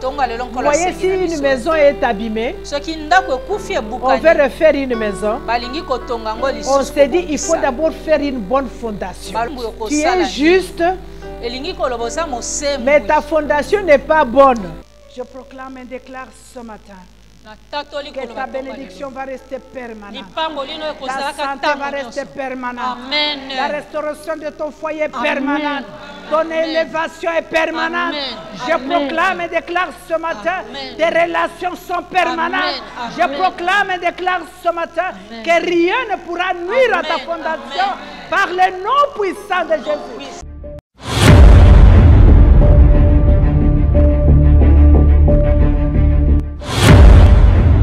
Vous voyez, si une maison est abîmée, on veut refaire une maison. On s'est dit, il faut d'abord faire une bonne fondation. Tu es juste, mais ta fondation n'est pas bonne. Je proclame et déclare ce matin que ta bénédiction va rester permanente. Ta santé va rester permanente. La restauration de ton foyer est permanente. Ton élévation est permanente. Je proclame et déclare ce matin tes relations sont permanentes. Je proclame et déclare ce matin que rien ne pourra nuire à ta fondation par le nom puissant de Jésus.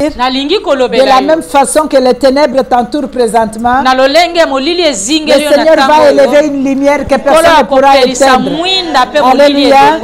De la même façon que les ténèbres t'entourent présentement, le Seigneur va élever une lumière que personne ne pourra éteindre. Alléluia.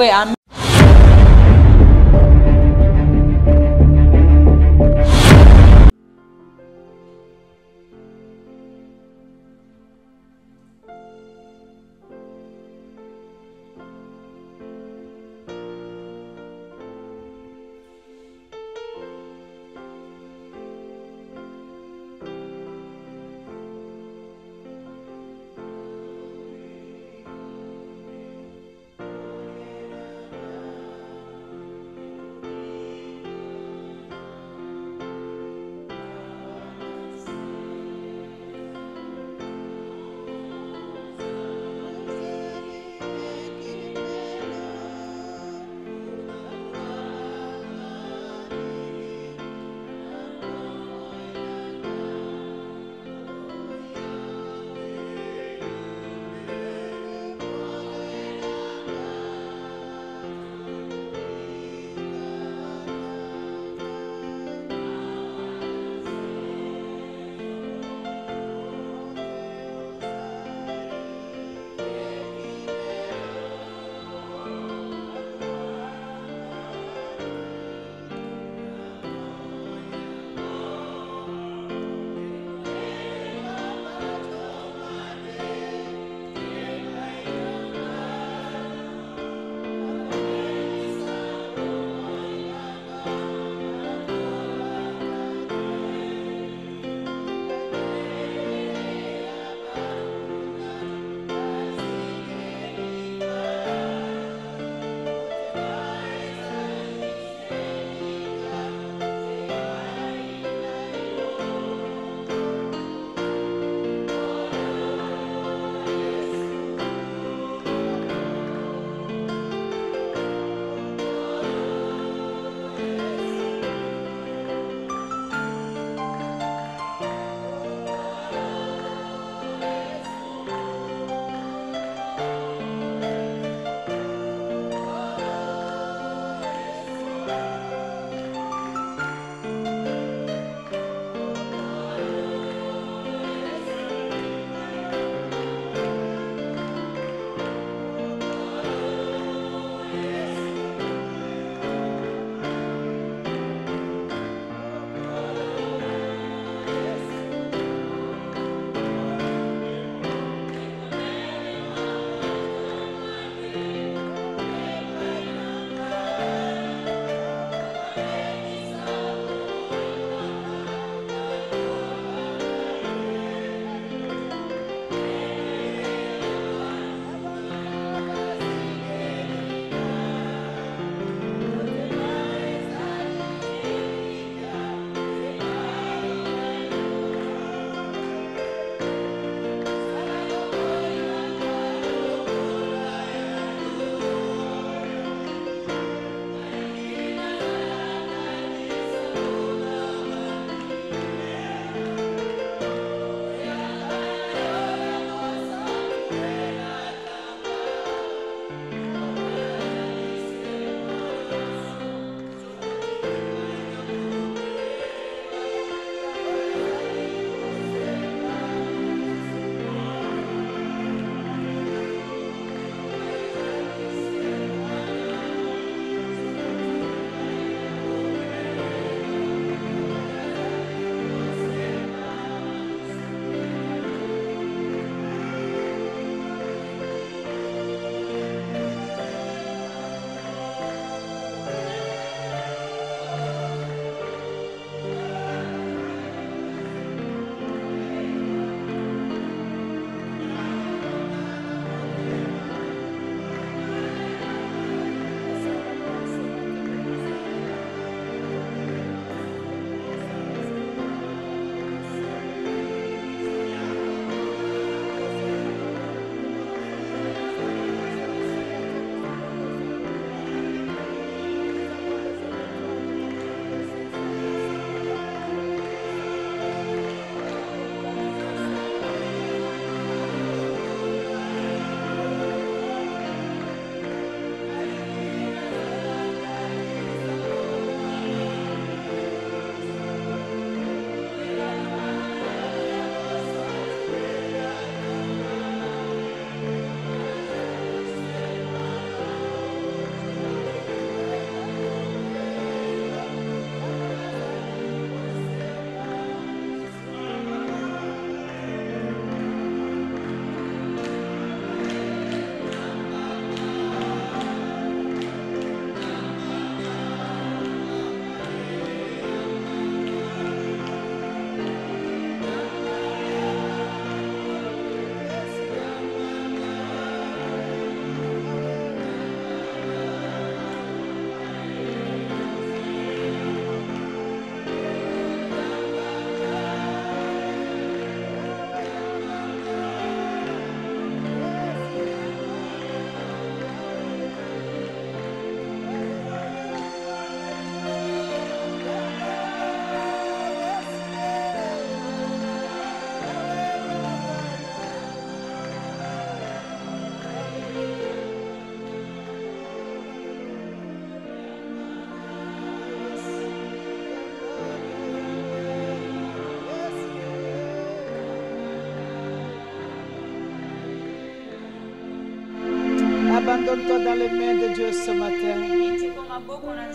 Abandonne-toi dans les mains de Dieu ce matin.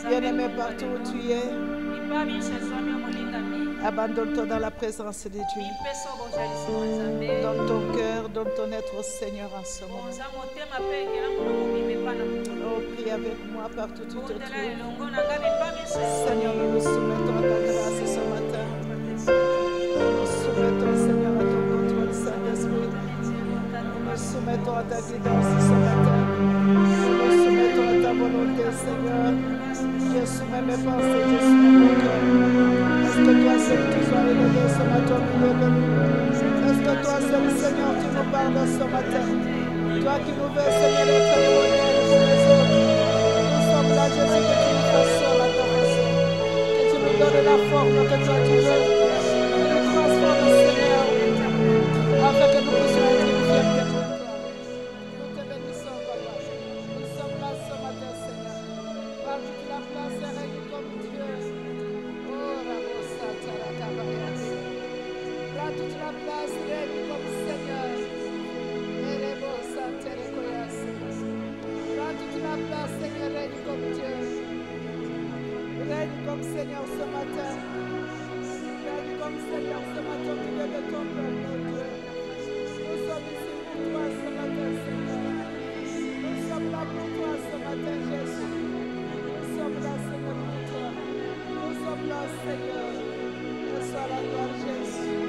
Bien-aimé, partout où tu es, abandonne-toi dans la présence de Dieu. Donne ton cœur, donne ton être au Seigneur en ce moment. Oh, prie avec moi partout où tu te trouves. Seigneur, nous nous soumettons à ta grâce ce matin. Nous nous soumettons, Seigneur, à ton contrôle, Saint-Esprit. Nous nous soumettons à ta guidance ce matin. Nous nous soumettons à ta volonté, Seigneur. Je soumets mes pensées, je soumets mon cœur. Est-ce que toi seul tu sois élevé ce matin au milieu de nous? Est-ce que toi seul, Seigneur, tu nous parles ce matin? Toi qui nous veux, Seigneur, être témoignage pour les autres. Nous sommes là, Jésus, que tu nous fasses à ta façon. Que tu nous donnes la forme que toi tu veux. Que nous transformes, Seigneur, afin que nous puissions être une fierté pour toi. Nous te bénissons, Papa. Nous sommes là ce matin, Seigneur. Par toute la place, règne comme Dieu. Oh, Rabosa, Tarakabaya. Prends toute la place, règne comme Seigneur. Erebosa, Terekoyas. Prends toute la place, Seigneur, règne comme Dieu. Règne comme Seigneur ce matin. Règne comme Seigneur ce matin au milieu de ton peuple, oh Dieu. Nous sommes ici pour toi ce matin, Seigneur. Nous sommes là pour toi ce matin, Jésus. Nous sommes là, Seigneur, pour toi. Nous sommes là, Seigneur. Reçois la gloire, Jésus.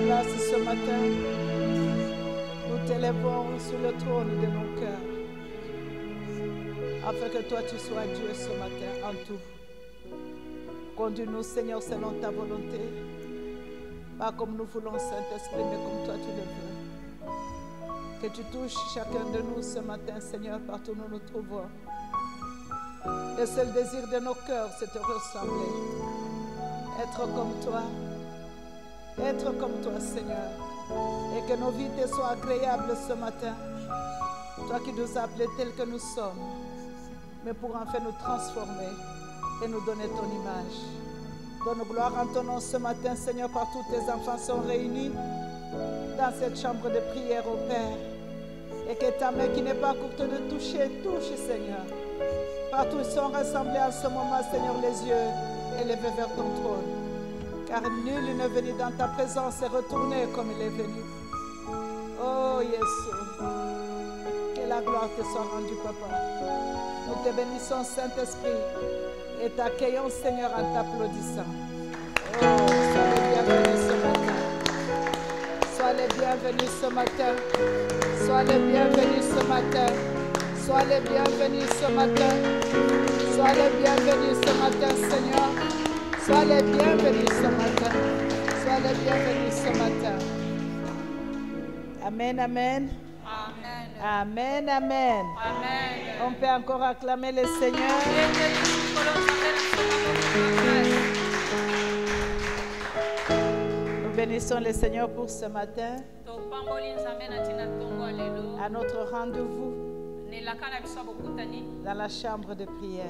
Place ce matin, nous t'élèvons sur le trône de nos cœurs, afin que toi tu sois Dieu ce matin en tout. Conduis-nous, Seigneur, selon ta volonté, pas comme nous voulons, Saint-Esprit, mais comme toi tu le veux. Que tu touches chacun de nous ce matin, Seigneur, partout où nous nous trouvons. Le seul désir de nos cœurs, c'est te ressembler, être comme toi. Être comme toi, Seigneur, et que nos vies te soient agréables ce matin. Toi qui nous as appelés tels que nous sommes, mais pour enfin nous transformer et nous donner ton image. Donne gloire en ton nom ce matin, Seigneur, partout tes enfants sont réunis dans cette chambre de prière au Père. Et que ta main qui n'est pas courte de toucher, touche, Seigneur. Partout ils sont rassemblés en ce moment, Seigneur, les yeux élevés vers ton trône. Car nul n'est venu dans ta présence et retourné comme il est venu. Oh, Jésus, que la gloire te soit rendue, Papa. Nous te bénissons, Saint-Esprit, et t'accueillons, Seigneur, en t'applaudissant. Oh, sois les bienvenus ce matin. Sois les bienvenus ce matin. Sois les bienvenus ce matin. Sois les bienvenus ce matin, Seigneur. Sois les bienvenus ce matin. Sois les bienvenus ce matin. Amen, amen. Amen, amen. On peut encore acclamer le Seigneur. Nous bénissons le Seigneur pour ce matin. À notre rendez-vous dans la chambre de prière.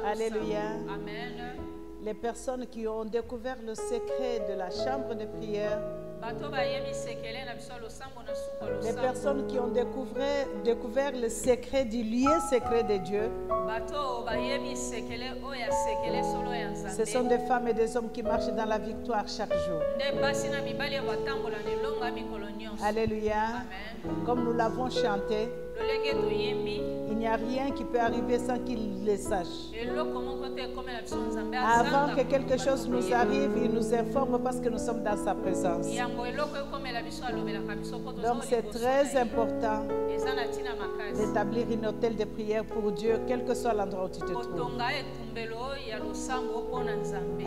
Alléluia. Amen. Les personnes qui ont découvert le secret de la chambre de prière, les personnes qui ont découvert le secret du lieu secret de Dieu, ce sont des femmes et des hommes qui marchent dans la victoire chaque jour. Alléluia. Comme nous l'avons chanté, il n'y a rien qui peut arriver sans qu'il le sache. Avant que quelque chose nous arrive, il nous informe parce que nous sommes dans sa présence. Donc c'est très important d'établir une hôtel de prière pour Dieu, quel que soit l'endroit où tu te trouves.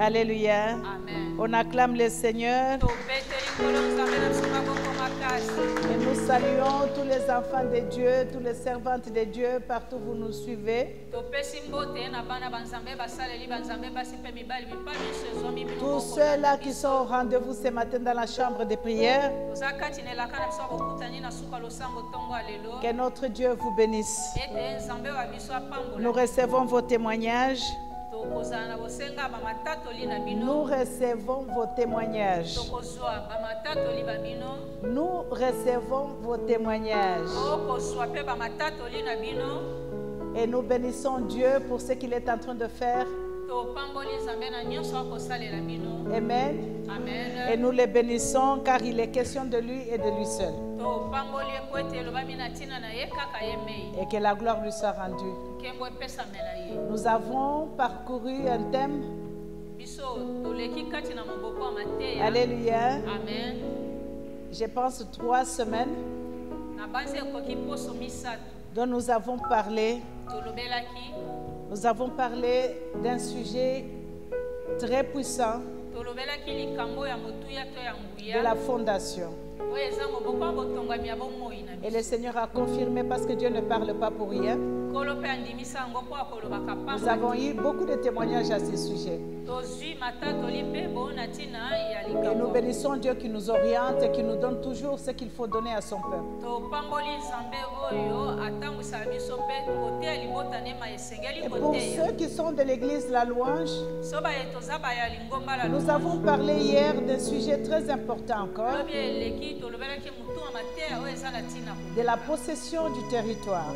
Alléluia. Amen. On acclame le Seigneur. Et nous saluons tous les enfants de Dieu, tous les servantes de Dieu, partout où vous nous suivez. Tous ceux-là qui sont au rendez-vous ce matin dans la chambre de prière. Que notre Dieu vous bénisse. Nous recevons vos témoignages. Nous recevons vos témoignages. Nous recevons vos témoignages. Et nous bénissons Dieu pour ce qu'il est en train de faire. Amen. Amen. Et nous le bénissons car il est question de lui et de lui seul. Et que la gloire lui soit rendue. Nous avons parcouru un thème. Alléluia. Amen. Je pense 3 semaines dont nous avons parlé. Nous avons parlé d'un sujet très puissant de la fondation. Et le Seigneur a confirmé parce que Dieu ne parle pas pour rien. Nous avons eu beaucoup de témoignages à ce sujet. Et nous bénissons Dieu qui nous oriente et qui nous donne toujours ce qu'il faut donner à son peuple. Et pour ceux qui sont de l'église La Louange, nous avons parlé hier d'un sujet très important encore, de la possession du territoire.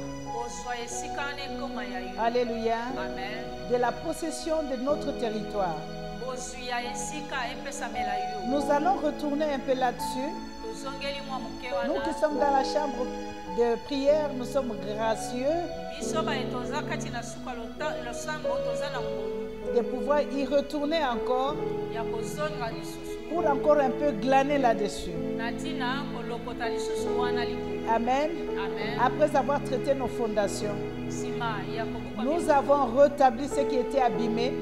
Alléluia. Amen. De la possession de notre territoire. Nous allons retourner un peu là-dessus. Nous qui sommes dans la chambre de prière, nous sommes gracieux de pouvoir y retourner encore pour encore un peu glaner là-dessus. Amen. Amen. Après avoir traité nos fondations, nous avons rétabli ce qui était abîmé.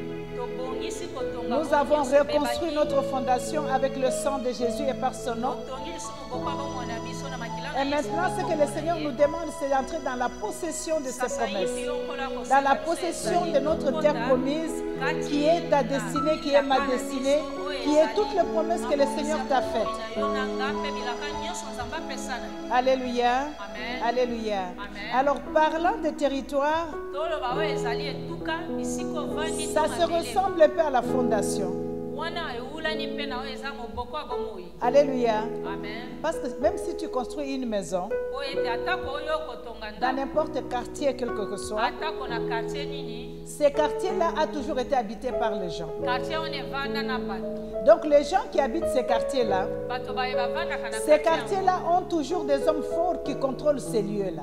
Nous avons reconstruit notre fondation avec le sang de Jésus et par son nom. Et maintenant, ce que le Seigneur nous demande, c'est d'entrer dans la possession de ses promesses. Dans la possession de notre terre promise, qui est ta destinée, qui est ma destinée, qui est toutes les promesses que le Seigneur t'a faites. Alléluia. Amen. Alléluia. Amen. Alors, parlant de territoire, ça se ressemble un peu à la fondation. Alléluia. Amen. Parce que même si tu construis une maison, dans n'importe quel quartier, quel que soit, ces quartiers-là ont toujours été habités par les gens. Donc les gens qui habitent ces quartiers-là ont toujours des hommes forts qui contrôlent ces lieux-là.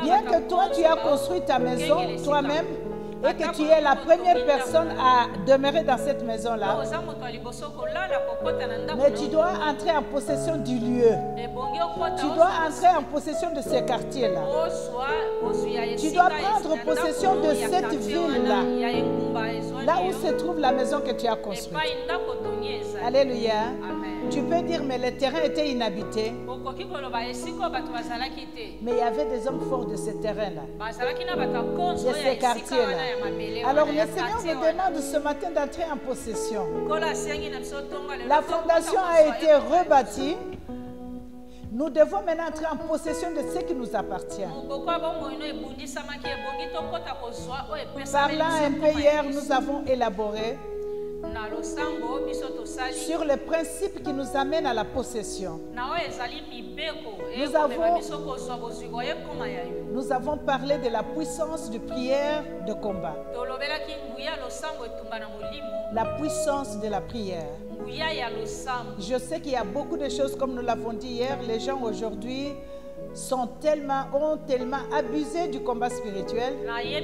Bien que toi, tu as construit ta maison toi-même, et que tu es la première personne à demeurer dans cette maison-là, mais tu dois entrer en possession du lieu. Tu dois entrer en possession de ce quartier-là. Tu dois prendre possession de cette ville-là, là où se trouve la maison que tu as construite. Alléluia. Tu peux dire, mais le terrain était inhabité. Mais il y avait des hommes forts de ce terrain-là, de ces quartiers-là. Alors le Seigneur me demande ce matin d'entrer en possession. La fondation a été rebâtie. Nous devons maintenant entrer en possession de ce qui nous appartient. Parlant un peu hier, nous avons élaboré sur le principe qui nous amène à la possession. Nous avons parlé de la puissance de prière de combat. La puissance de la prière. Je sais qu'il y a beaucoup de choses, comme nous l'avons dit hier, les gens aujourd'hui ont tellement abusé du combat spirituel. Et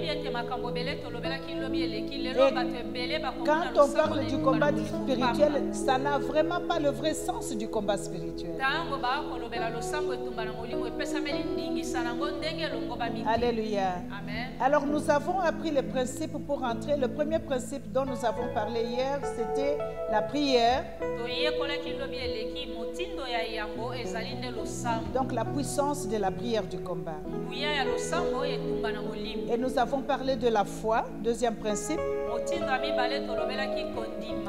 quand on parle du combat spirituel, ça n'a vraiment pas le vrai sens du combat spirituel. Alléluia. Amen. Alors nous avons appris les principes pour entrer. Le premier principe dont nous avons parlé hier, c'était la prière. Donc la puissance de la prière du combat. Et nous avons parlé de la foi, deuxième principe.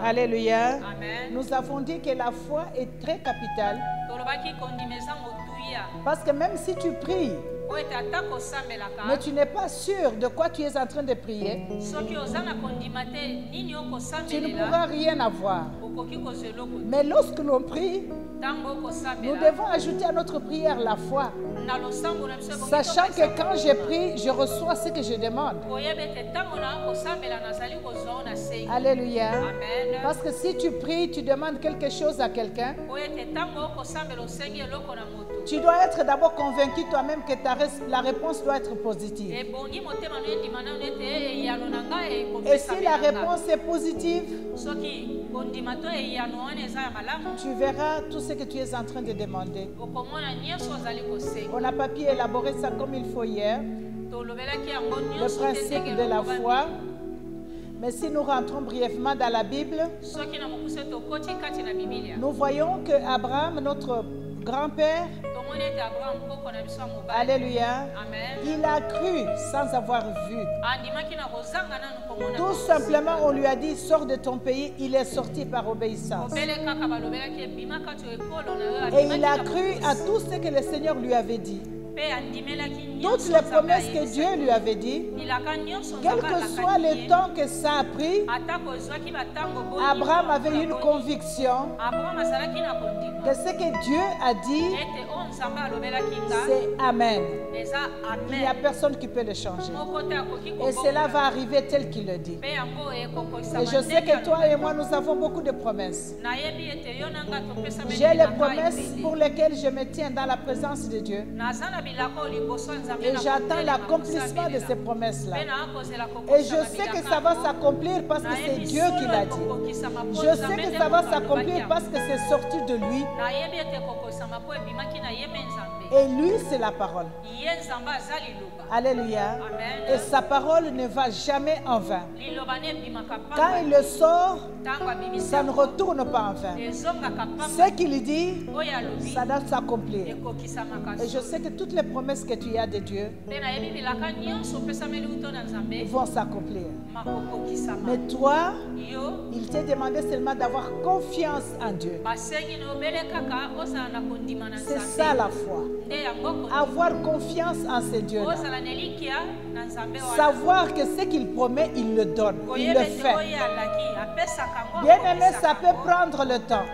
Alléluia. Amen. Nous avons dit que la foi est très capitale. Parce que même si tu pries, mais tu n'es pas sûr de quoi tu es en train de prier, tu ne pourras rien avoir. Mais lorsque l'on prie, nous devons ajouter à notre prière la foi, sachant que quand je prie, je reçois ce que je demande. Alléluia. Amen. Parce que si tu pries, tu demandes quelque chose à quelqu'un, tu dois être d'abord convaincu toi-même que la réponse doit être positive. Et si la réponse est positive, tu verras tout ce que tu es en train de demander. On n'a pas pu élaborer ça comme il faut hier, le principe de la foi. Mais si nous rentrons brièvement dans la Bible, nous voyons que Abraham, notre grand-père, alléluia, amen, il a cru sans avoir vu. Tout simplement, on lui a dit, sors de ton pays. Il est sorti par obéissance. Et il a cru à tout ce que le Seigneur lui avait dit. Toutes les promesses que Dieu lui avait dit, quel que soit le temps que ça a pris, Abraham avait une conviction que ce que Dieu a dit, c'est Amen. Il n'y a personne qui peut le changer. Et cela va arriver tel qu'il le dit. Et je sais que toi et moi, nous avons beaucoup de promesses. J'ai les promesses pour lesquelles je me tiens dans la présence de Dieu. Et j'attends l'accomplissement de ces promesses-là. Et je sais que ça va s'accomplir parce que c'est Dieu qui l'a dit. Je sais que ça va s'accomplir parce que c'est sorti de lui. Et lui, c'est la parole. Alléluia. Amen. Et sa parole ne va jamais en vain. Quand il le sort, ça ne retourne pas en vain. Ce qu'il dit, ça doit s'accomplir. Et je sais que toutes les promesses que tu as de Dieu vont s'accomplir. Mais toi, il t'a demandé seulement d'avoir confiance en Dieu. C'est ça la foi. Avoir confiance en ce Dieu-là. Savoir que ce qu'il promet, il le donne. Il le fait. Bien aimé, ça peut prendre le temps.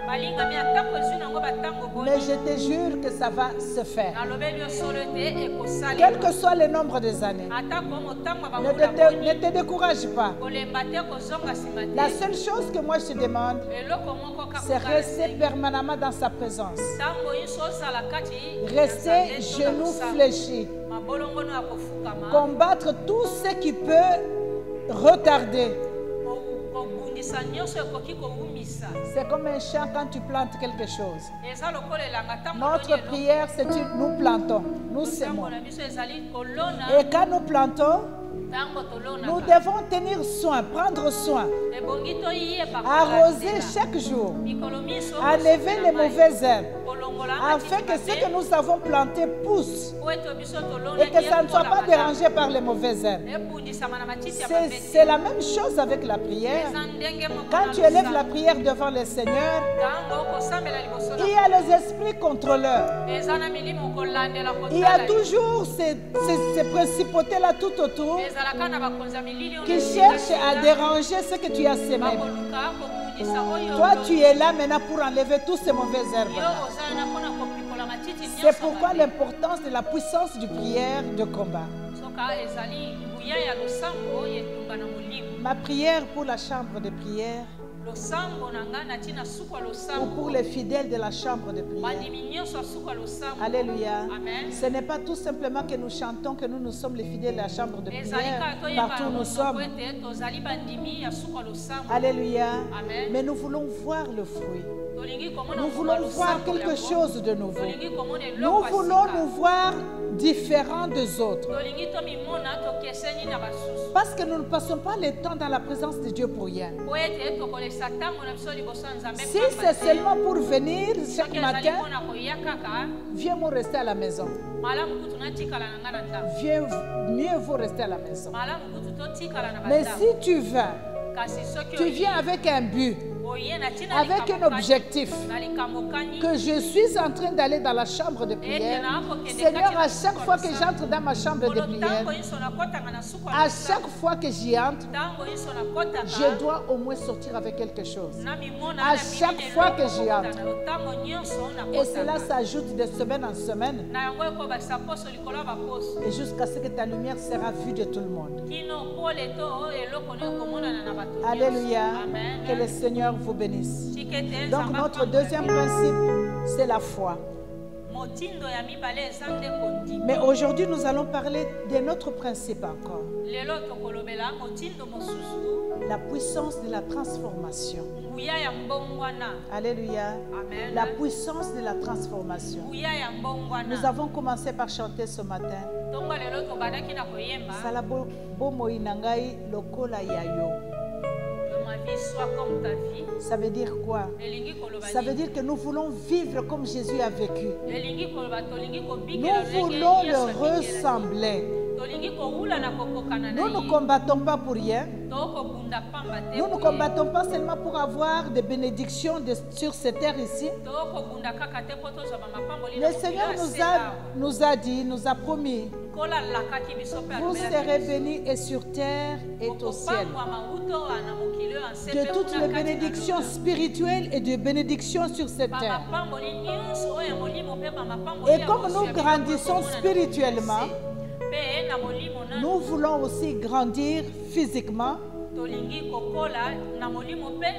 Mais je te jure que ça va se faire. Quel que soit le nombre des années. Ne te décourage pas. La seule chose que moi je te demande, c'est rester permanemment dans sa présence. Rester genoux fléchis. Combattre tout ce qui peut retarder. C'est comme un champ quand tu plantes quelque chose. Notre prière, c'est que nous plantons, nous semons. Et quand nous plantons, Nous devons tenir soin, prendre soin, arroser chaque jour, enlever les mauvaises herbes, afin que ce que nous avons planté pousse et que ça ne soit pas dérangé par les mauvaises herbes. C'est la même chose avec la prière. Quand tu élèves la prière devant le Seigneur, il y a les esprits contrôleurs. Il y a toujours ces principautés-là tout autour qui cherchent à déranger ce que tu as semé. Toi, tu es là maintenant pour enlever tous ces mauvaises herbes. C'est pourquoi l'importance de la puissance du prière de combat. Ma prière pour la chambre de prière, ou pour les fidèles de la chambre de prière. Alléluia. Ce n'est pas tout simplement que nous chantons que nous sommes les fidèles de la chambre de prière partout où nous sommes. Alléluia. Mais nous voulons voir le fruit. Nous voulons voir quelque chose de nouveau. Nous voulons nous voir différents des autres. Parce que nous ne passons pas le temps dans la présence de Dieu pour rien. Si c'est seulement pour venir chaque matin, viens-moi rester à la maison. Mieux vaut rester à la maison. Mais si tu viens avec un but, avec un objectif, que je suis en train d'aller dans la chambre de prière. Seigneur, à chaque fois que j'entre dans ma chambre de prière, à chaque fois que j'y entre, je dois au moins sortir avec quelque chose. À chaque fois que j'y entre. Et cela s'ajoute de semaine en semaine. Et jusqu'à ce que ta lumière sera vue de tout le monde. Alléluia. Que le Seigneur vous bénisse. Donc notre deuxième principe, c'est la foi. Mais aujourd'hui, nous allons parler d'un autre principe encore. La puissance de la transformation. Alléluia. La puissance de la transformation. Nous avons commencé par chanter ce matin. Salabo moinangai lokola yayo. Ma vie soit comme ta vie. Ça veut dire quoi? Ça veut dire que nous voulons vivre comme Jésus a vécu. Nous voulons le ressembler. Nous ne combattons pas pour rien. Nous ne combattons pas seulement pour avoir des bénédictions sur cette terre ici. Le Seigneur nous a dit, nous a promis: vous serez bénis et sur terre et au ciel. De toutes les bénédictions spirituelles et de bénédictions sur cette terre. Et comme nous grandissons spirituellement, nous voulons aussi grandir physiquement,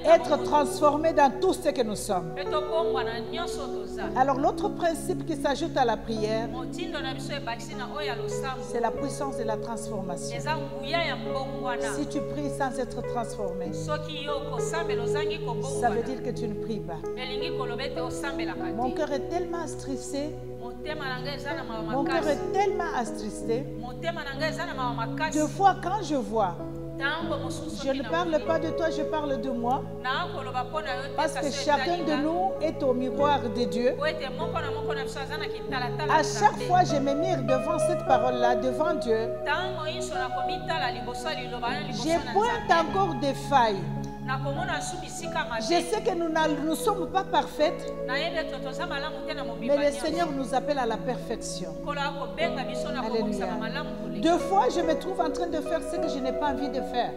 être transformés dans tout ce que nous sommes. Alors l'autre principe qui s'ajoute à la prière, c'est la puissance de la transformation. Si tu pries sans être transformé, ça veut dire que tu ne pries pas. Mon cœur est tellement attristé. Mon cœur est tellement attristé. Deux fois quand je vois, je ne parle pas de toi, je parle de moi. Parce que chacun de nous est au miroir de Dieu. À chaque fois je me mire devant cette parole-là, devant Dieu, je pointe encore des failles. Je sais que nous ne sommes pas parfaites, mais le Seigneur nous appelle à la perfection. Alléluia. Deux fois, je me trouve en train de faire ce que je n'ai pas envie de faire.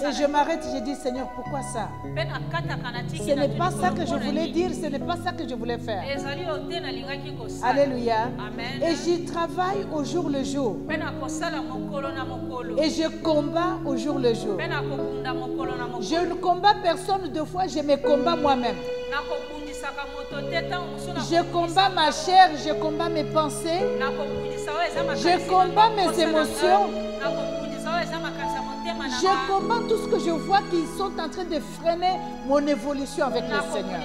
Et je m'arrête, je dis: Seigneur, pourquoi ça? Ce n'est pas ça que je voulais dire, ce n'est pas ça que je voulais faire. Alléluia. Et j'y travaille au jour le jour. Et je combats au jour le jour. Je ne combats personne deux fois, je me combats moi-même. Je combats ma chair, je combats mes pensées, je combats mes émotions, Je commande tout ce que je vois qui sont en train de freiner mon évolution avec le Seigneur.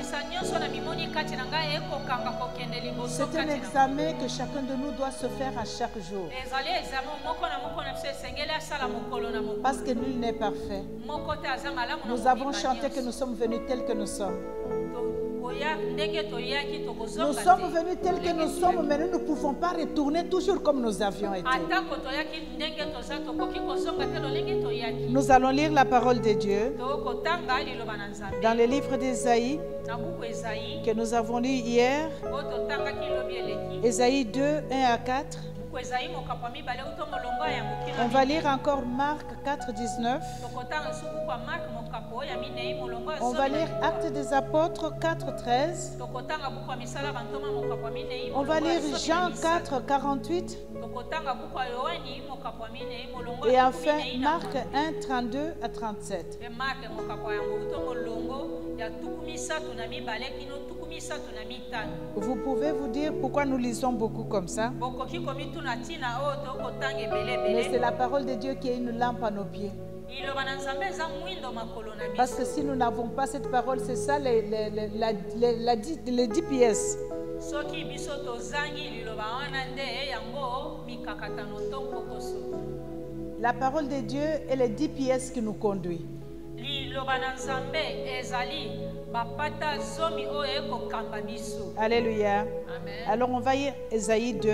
C'est un examen que chacun de nous doit se faire à chaque jour. Parce que nul n'est parfait. Nous avons chanté que nous sommes venus tels que nous sommes. Nous sommes venus tels que nous sommes, mais nous ne pouvons pas retourner toujours comme nous avions été. Nous allons lire la parole de Dieu dans le livre d'Ésaïe que nous avons lu hier. Ésaïe 2, 1 à 4. On va lire encore Marc 4, 19. On va lire Actes des Apôtres 4, 13. On va lire Jean 4, 48. Et enfin Marc 1, 32 à 37. Vous pouvez vous dire pourquoi nous lisons beaucoup comme ça? Mais c'est la parole de Dieu qui est une lampe à nos pieds. Parce que si nous n'avons pas cette parole, c'est ça les 10 pièces. La parole de Dieu est les 10 pièces qui nous conduit. Alléluia. Amen. Alors on va lire Ésaïe 2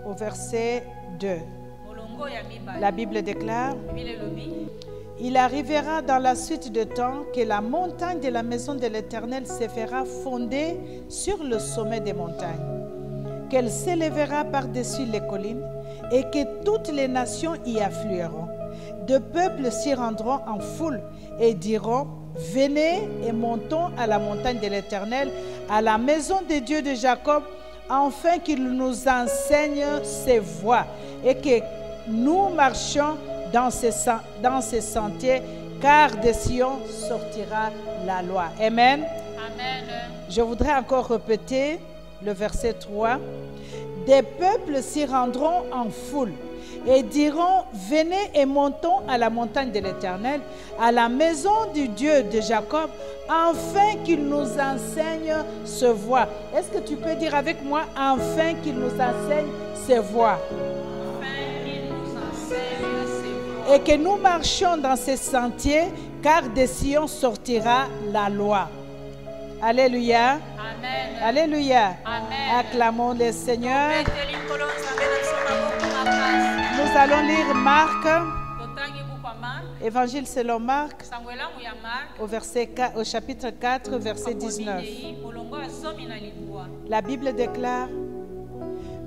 au verset 2. La Bible déclare: il arrivera dans la suite de temps que la montagne de la maison de l'Éternel se fera fonder sur le sommet des montagnes, qu'elle s'élèvera par-dessus les collines et que toutes les nations y afflueront. De peuples s'y rendront en foule et diront: venez et montons à la montagne de l'Éternel, à la maison de Dieu de Jacob, afin qu'il nous enseigne ses voies et que nous marchions dans ces sentiers, car de Sion sortira la loi. Amen. Amen. Je voudrais encore répéter le verset 3. Des peuples s'y rendront en foule et diront: venez et montons à la montagne de l'Éternel, à la maison du Dieu de Jacob, afin qu'il nous enseigne ses voies. Est-ce que tu peux dire avec moi: afin qu'il nous enseigne ses voies? Et que nous marchions dans ces sentiers, car de Sion sortira la loi. Alléluia. Amen. Alléluia. Amen. Acclamons le Seigneur. Nous allons lire Marc, Évangile selon Marc, au chapitre 4, verset 19. La Bible déclare: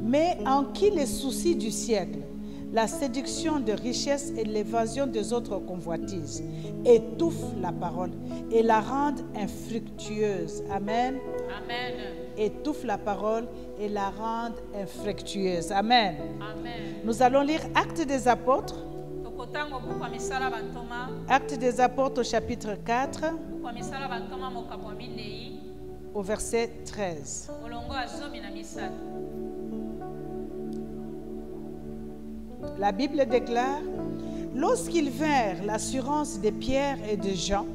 mais en qui les soucis du siècle, la séduction de richesses et l'évasion des autres convoitises étouffent la parole et la rendent infructueuse. Amen. Amen. Étouffe la parole et la rendent infructueuse. Amen. Amen. Nous allons lire Actes des Apôtres. Actes des Apôtres au chapitre 4, au verset 13. La Bible déclare: lorsqu'ils vinrent l'assurance de Pierre et de Jean,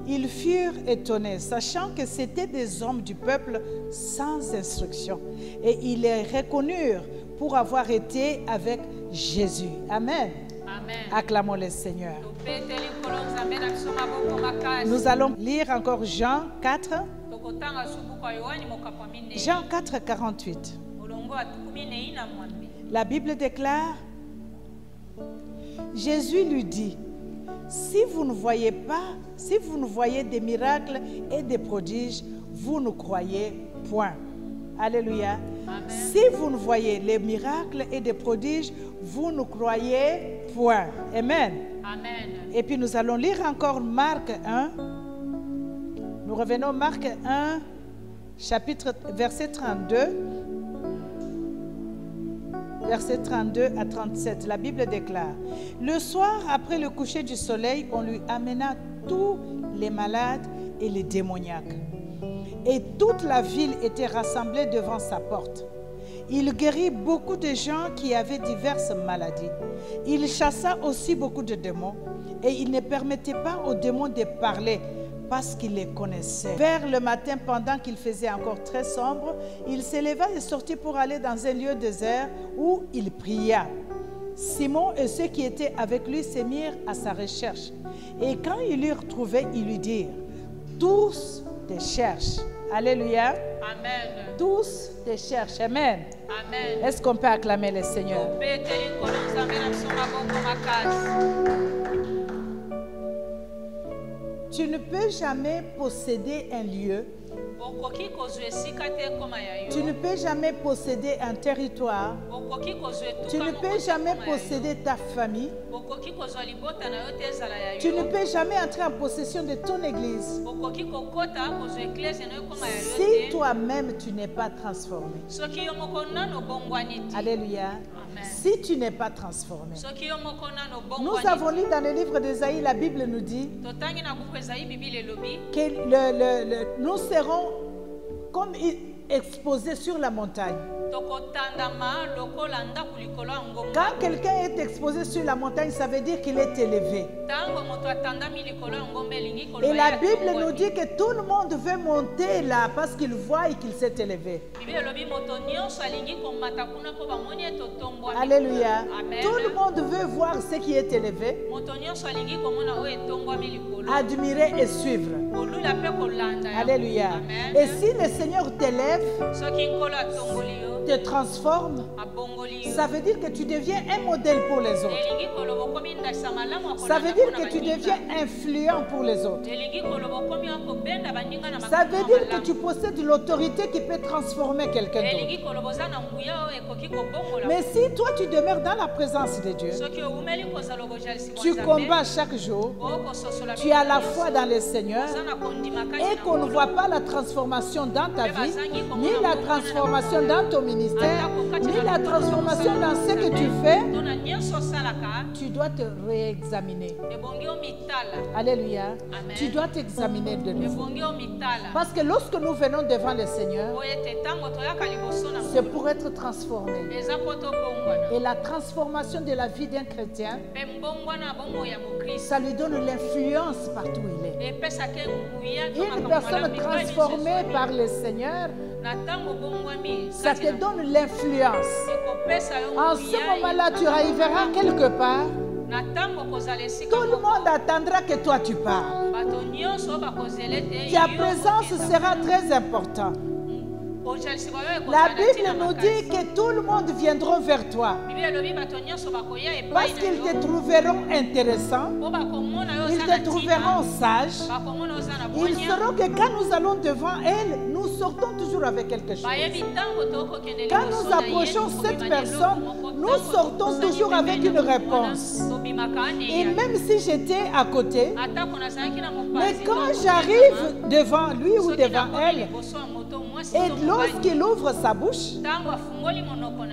ils furent étonnés, sachant que c'étaient des hommes du peuple sans instruction. Et ils les reconnurent pour avoir été avec Jésus. Amen. Amen. Acclamons le Seigneur. Nous allons lire encore Jean 4. Jean 4, 48. La Bible déclare: Jésus lui dit: si vous ne voyez des miracles et des prodiges, vous ne croyez point. Alléluia. Amen. Si vous ne voyez les miracles et des prodiges, vous ne croyez point. Amen. Amen. Et puis nous allons lire encore Marc 1. Nous revenons Marc 1, verset 32. Versets 32 à 37, la Bible déclare: le soir, après le coucher du soleil, on lui amena tous les malades et les démoniaques. Et toute la ville était rassemblée devant sa porte. Il guérit beaucoup de gens qui avaient diverses maladies. Il chassa aussi beaucoup de démons et il ne permettait pas aux démons de parler parce qu'il les connaissait. Vers le matin, pendant qu'il faisait encore très sombre, il s'éleva et sortit pour aller dans un lieu désert où il pria. Simon et ceux qui étaient avec lui se mirent à sa recherche. Et quand ils l'eurent retrouvé, ils lui dirent, tous te cherchent. Alléluia. Amen. Tous te cherchent. Amen. Amen. Est-ce qu'on peut acclamer le Seigneur? Tu ne peux jamais posséder un lieu. Tu ne peux jamais posséder un territoire. Tu ne peux jamais posséder ta famille. Tu ne peux jamais entrer en possession de ton église si toi-même tu n'es pas transformé. Alléluia. Si tu n'es pas transformé. Nous avons lu dans le livre d'Ésaïe, la Bible nous dit que nous serons comme exposés sur la montagne. Quand quelqu'un est exposé sur la montagne, ça veut dire qu'il est élevé. Et la Bible nous dit que tout le monde veut monter là parce qu'il voit qu'il s'est élevé. Alléluia. Tout le monde veut voir ce qui est élevé, admirer et suivre. Alléluia. Et si le Seigneur t'élève, te transforme, ça veut dire que tu deviens un modèle pour les autres. Ça veut dire que tu deviens influent pour les autres. Ça veut dire que tu possèdes l'autorité qui peut transformer quelqu'un d'autre. Mais si toi tu demeures dans la présence de Dieu, tu combats chaque jour, tu as la foi dans le Seigneur et qu'on ne voit pas la transformation dans ta vie, ni la transformation dans ton ministère, ni la transformation dans ce que tu fais, tu dois te réexaminer. Alléluia. Amen. Tu dois t'examiner de nouveau. Parce que lorsque nous venons devant le Seigneur, c'est pour être transformé. Et la transformation de la vie d'un chrétien, ça lui donne l'influence partout où il est. Une personne transformée par le Seigneur, ça te donne l'influence. En ce moment-là, tu arriveras quelque part. Tout le monde attendra que toi tu parles. Ta présence sera très importante. La Bible nous dit que tout le monde viendra vers toi parce qu'ils te trouveront intéressant, ils te trouveront sage. Ils sauront que quand nous allons devant elle, nous sortons toujours avec quelque chose. Quand nous approchons cette personne, nous sortons toujours avec une réponse. Et même si j'étais à côté, mais quand j'arrive devant lui ou devant elle, et lorsqu'il ouvre sa bouche,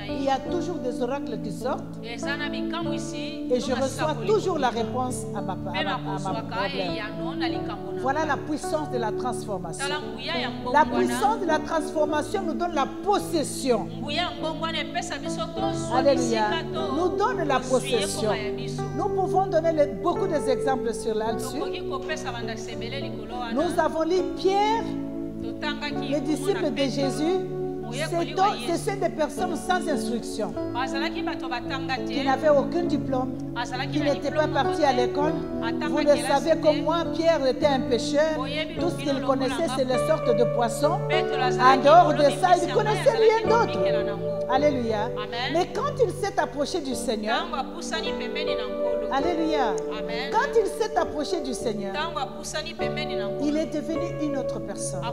il y a toujours des oracles qui sortent et je reçois toujours la réponse à ma problème. Voilà la puissance de la transformation. La puissance de la transformation nous donne la possession. Alléluia. Nous donne la possession. Nous pouvons donner beaucoup d'exemples sur là-dessus. Nous avons lu Pierre, les disciples de Jésus. C'est des personnes sans instruction, qui n'avaient aucun diplôme, qui n'étaient pas partis à l'école. Vous le savez comme moi, Pierre était un pêcheur. Tout ce qu'il connaissait, c'est les sortes de poissons. En dehors de ça, il ne connaissait rien d'autre. Alléluia. Amen. Mais quand il s'est approché du Seigneur, alléluia. Amen. Quand il s'est approché du Seigneur, il est devenu une autre personne.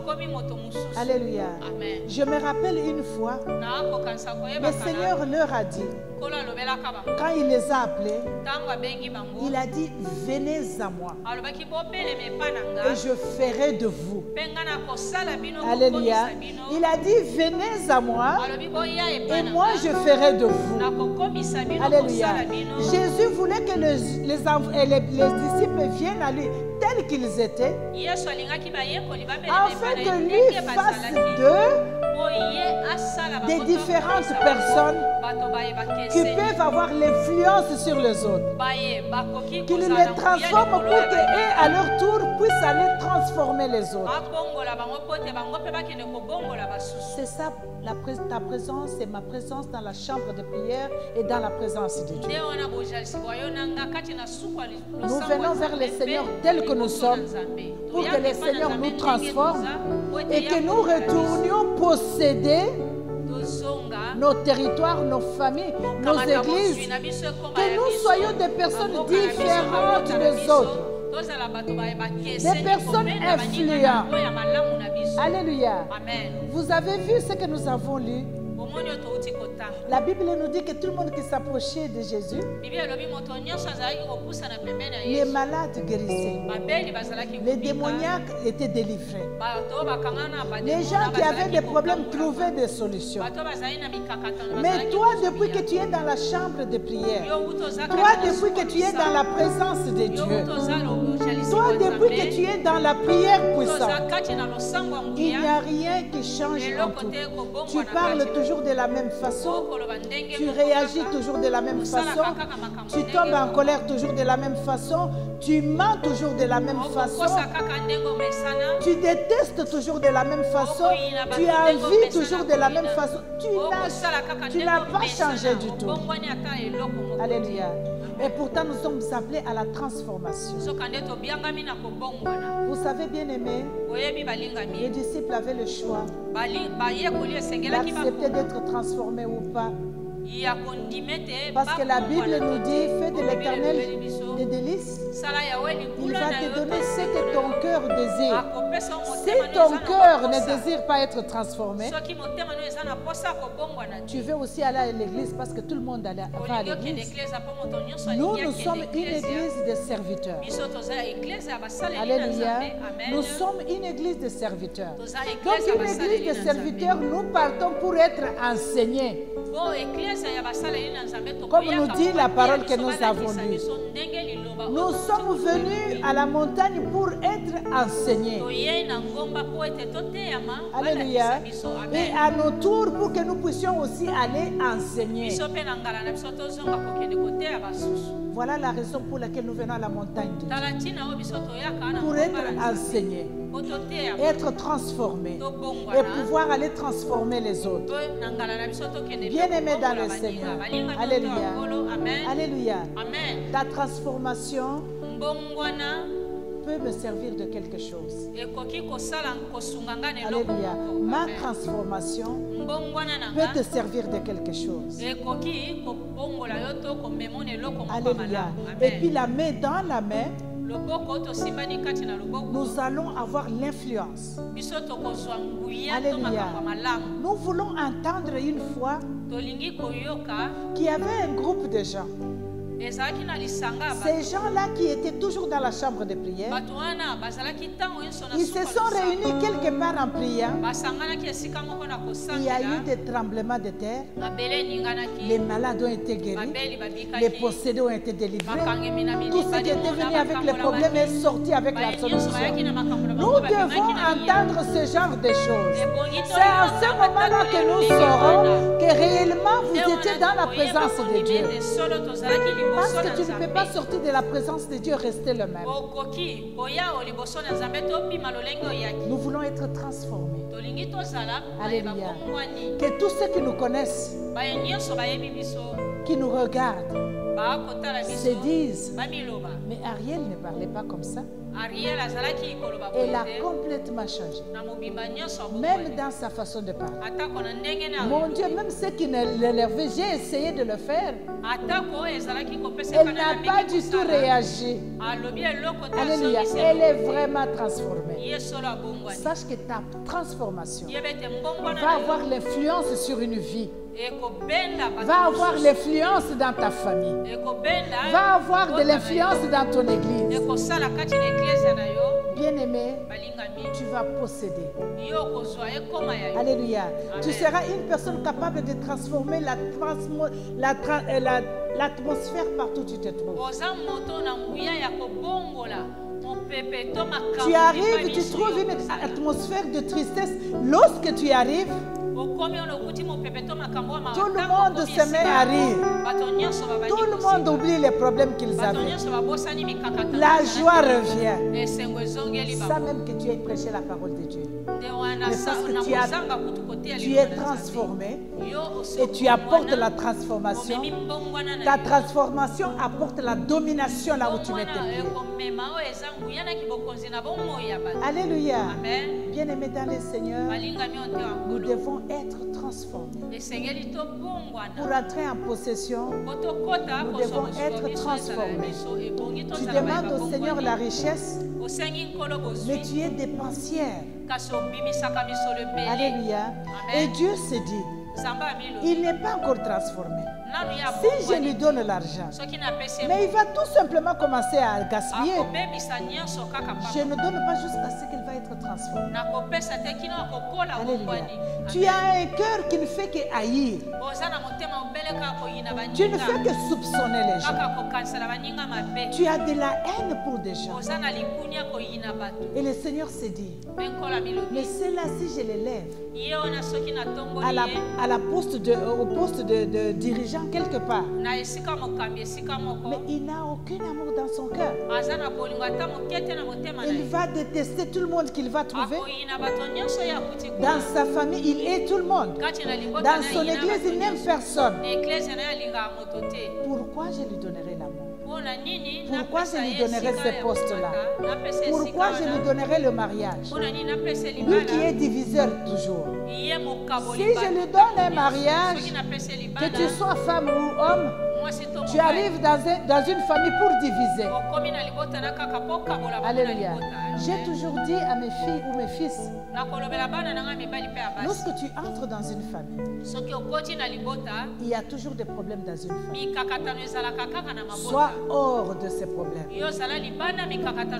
Alléluia. Amen. Je me rappelle une fois, le Seigneur leur a dit, quand il les a appelés, il a dit, venez à moi et je ferai de vous. Alléluia. Il a dit, venez à moi et moi je ferai de vous. Alléluia. Jésus voulait que les disciples viennent à lui tels qu'ils étaient, afin que lui fasse d'eux des différentes personnes qui peuvent avoir l'influence sur les autres. Qu'ils les transforment pour qu'eux, à leur tour, puissent aller transformer les autres. C'est ça, ta présence et ma présence dans la chambre de prière et dans la présence de Dieu. Nous venons vers le Seigneur tel que nous sommes pour que le Seigneur nous transforme et que nous retournions posséder nos territoires, nos familles, nos églises, que nous soyons des personnes différentes des autres, des personnes influentes. Alléluia. Vous avez vu ce que nous avons lu? La Bible nous dit que tout le monde qui s'approchait de Jésus, les malades guérissaient, les démoniaques étaient délivrés, les gens qui avaient des problèmes trouvaient des solutions. Mais toi, depuis que tu es dans la chambre de prière, toi, depuis que tu es dans la présence de Dieu, toi, depuis que tu es dans la prière puissante, il n'y a rien qui change en tout. Tu parles toujours de la même façon, tu réagis toujours de la même façon, tu tombes en colère toujours de la même façon, tu mens toujours de la même façon, tu détestes toujours de la même façon, tu envies toujours de la même façon, tu n'as pas changé du tout. Alléluia. Et pourtant nous sommes appelés à la transformation. Vous savez, bien aimés, les disciples avaient le choix d'accepter d'être transformés ou pas. Parce que la Bible nous dit, fais de l'Éternel des délices, il va te donner ce que ton cœur désire. Si ton cœur ne désire pas être transformé, tu veux aussi aller à l'église parce que tout le monde va à l'église. Nous sommes une église de serviteurs. Alléluia. Nous sommes une église de serviteurs. Donc une église de serviteurs, nous partons pour être enseignés. Comme nous dit la parole que nous avons lue. Nous sommes venus à la montagne pour être enseignés. Alléluia. Et à nos tours pour que nous puissions aussi aller enseigner. Voilà la raison pour laquelle nous venons à la montagne de Dieu. Pour être enseignés, être transformés et pouvoir aller transformer les autres. Bien-aimés dans le Seigneur. Alléluia. Alléluia. Ta transformation peut me servir de quelque chose. Alléluia. Ma transformation peut te servir de quelque chose. Alléluia. Et puis la main dans la main, nous allons avoir l'influence. Alléluia. Nous voulons entendre une fois qu'il y avait un groupe de gens. Ces gens-là qui étaient toujours dans la chambre de prière, ils se sont réunis quelque part en priant. Il y a eu des tremblements de terre. Les malades ont été guéris. Les possédés ont été délivrés. Tout ce qui était venu avec les problèmes est sorti avec la solution. Nous devons entendre ce genre de choses. C'est à ce moment-là que nous saurons que réellement vous étiez dans la présence de Dieu. Parce que tu ne peux pas sortir de la présence de Dieu et rester le même. Nous voulons être transformés. Alléluia. Que tous ceux qui nous connaissent, qui nous regardent, se disent, mais Ariel ne parlait pas comme ça. Elle a complètement changé. Même dans sa façon de parler. Mon Dieu, même ce qui l'énervait, j'ai essayé de le faire. Elle n'a pas du tout réagi. Alléluia. Elle est vraiment transformée. Sache que ta transformation va avoir l'influence sur une vie. Va avoir l'influence dans ta famille. Va avoir de l'influence dans ton église. Bien-aimé, tu vas posséder. Alléluia. Tu seras une personne capable de transformer l'atmosphère partout où tu te trouves. Tu arrives, tu trouves une atmosphère de tristesse. Lorsque tu arrives, Tout le monde se met à rire. Tout le monde oublie les problèmes qu'ils avaient. La joie revient. Ça même que tu aies prêché la parole de Dieu. Mais parce que tu es transformé et tu apportes la transformation. Ta transformation apporte la domination là où tu mets tes pieds. Alléluia. Bien-aimés dans le Seigneur, nous devons être transformés. Pour entrer en possession, nous devons être transformés. Tu demandes au Seigneur la richesse, mais tu es dépensière. Alléluia. Et Dieu se dit, il n'est pas encore transformé. Si je lui donne l'argent, mais il va tout simplement commencer à gaspiller. Je ne donne pas jusqu'à ce qu'il va être transformé. Alléluia. Tu as un cœur qui ne fait que haïr. Tu ne fais que soupçonner les gens. Tu as de la haine pour des gens. Et le Seigneur s'est dit, mais ceux-là, si je les lève au poste de dirigeant quelque part, mais il n'a aucun amour dans son cœur. Il va détester tout le monde qu'il va trouver. Dans sa famille, il hait tout le monde. Dans son église, il n'aime personne. Pourquoi je lui donnerai l'amour? Pourquoi je lui donnerai ce poste-là? Pourquoi je lui donnerai le mariage? Lui qui est diviseur toujours. Si je lui donne un mariage, que tu sois femme ou homme, tu arrives dans une famille pour diviser. Alléluia. J'ai toujours dit à mes filles ou mes fils, lorsque tu entres dans une famille, il y a toujours des problèmes dans une famille. Sois hors de ces problèmes.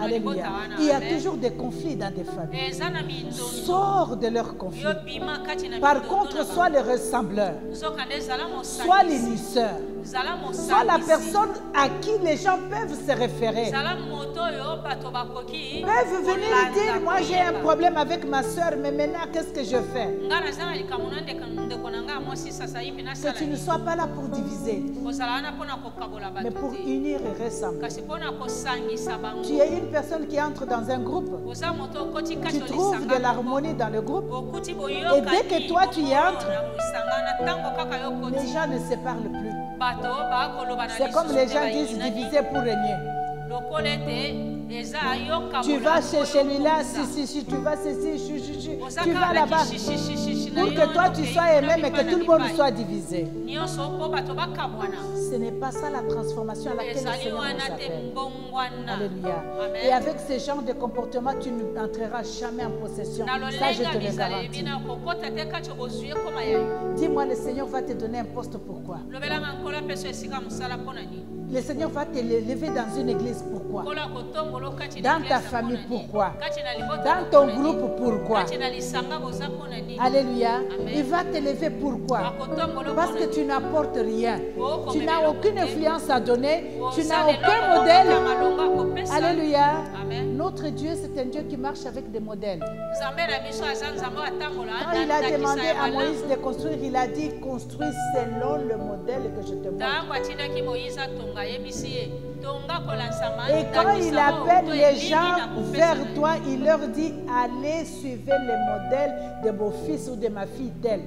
Alléluia. Il y a toujours des conflits dans des familles. Sors de leurs conflits. Par contre, sois le ressembleur. Sois l'initieur. Sois la personne à qui les gens peuvent se référer. Peuvent venir dire, moi j'ai un problème avec ma soeur, mais maintenant qu'est-ce que je fais? Que tu ne sois pas là pour diviser, mais pour unir et ressembler. Tu es une personne qui entre dans un groupe, tu trouves de l'harmonie dans le groupe, et dès que toi tu y entres, les gens ne se parlent plus. C'est comme les gens disent diviser pour régner. Tu vas chez celui-là, si tu vas ceci, tu vas là-bas. Pour que toi tu sois aimé, mais que tout le monde soit divisé. Ce n'est pas ça la transformation à laquelle le Seigneur nous appelle. Alléluia. Et avec ce genre de comportement, tu n'entreras jamais en possession. Ça, je te le garantis. Dis-moi, le Seigneur va te donner un poste, pourquoi? Le Seigneur va te lever dans une église, pourquoi? Dans ta famille, pourquoi? Dans ton groupe, pourquoi? Alléluia. Il va te lever, pourquoi? Parce que tu n'apportes rien. Tu n'as aucune influence à donner. Tu n'as aucun modèle. Alléluia. Notre Dieu, c'est un Dieu qui marche avec des modèles. Quand il a demandé à Moïse de construire, il a dit, construis selon le modèle que je te montre. Et quand il appelle les gens vers toi, il leur dit, allez suivre les modèles de mon fils ou de ma fille telle.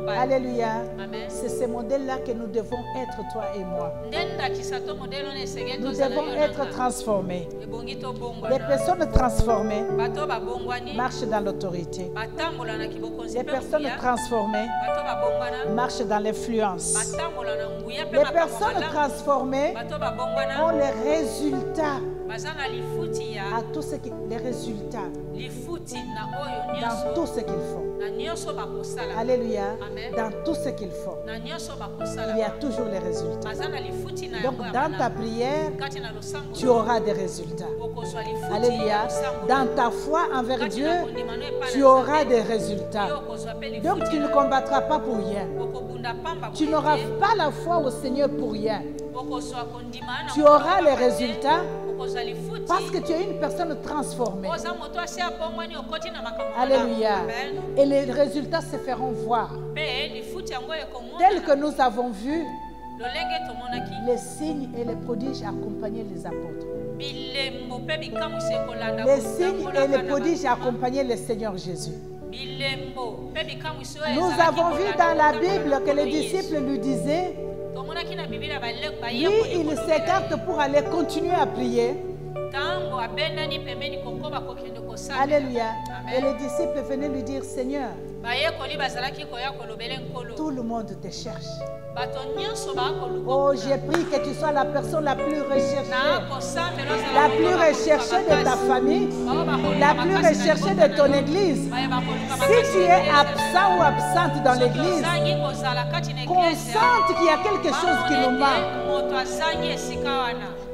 Alléluia. C'est ce modèle-là que nous devons être, toi et moi. Nous devons être transformés. Les personnes transformées marchent dans l'autorité. Les personnes transformées marchent dans l'influence. Les personnes transformées ont les résultats. À tout ce qui, les résultats dans tout ce qu'ils font. Alléluia. Dans tout ce qu'ils font, il y a toujours les résultats. Donc dans ta prière, tu auras des résultats. Alléluia. Dans ta foi envers Dieu, tu auras des résultats. Donc tu ne combattras pas pour rien. Tu n'auras pas la foi au Seigneur pour rien. Tu auras les résultats Parce que tu es une personne transformée. Alléluia. Et les résultats se feront voir. Tel que nous avons vu, les signes et les prodiges accompagnaient les apôtres. Les signes et les prodiges accompagnaient le Seigneur Jésus. Nous avons vu dans la Bible que les disciples lui disaient, lui, il s'écarte pour aller continuer à prier. Alléluia. Et les disciples venaient lui dire, Seigneur, tout le monde te cherche. Oh, j'ai pris que tu sois la personne la plus recherchée. La plus recherchée de ta famille. La plus recherchée de ton église. Si tu es absent ou absente dans l'église, consente qu'il y a quelque chose qui nous manque.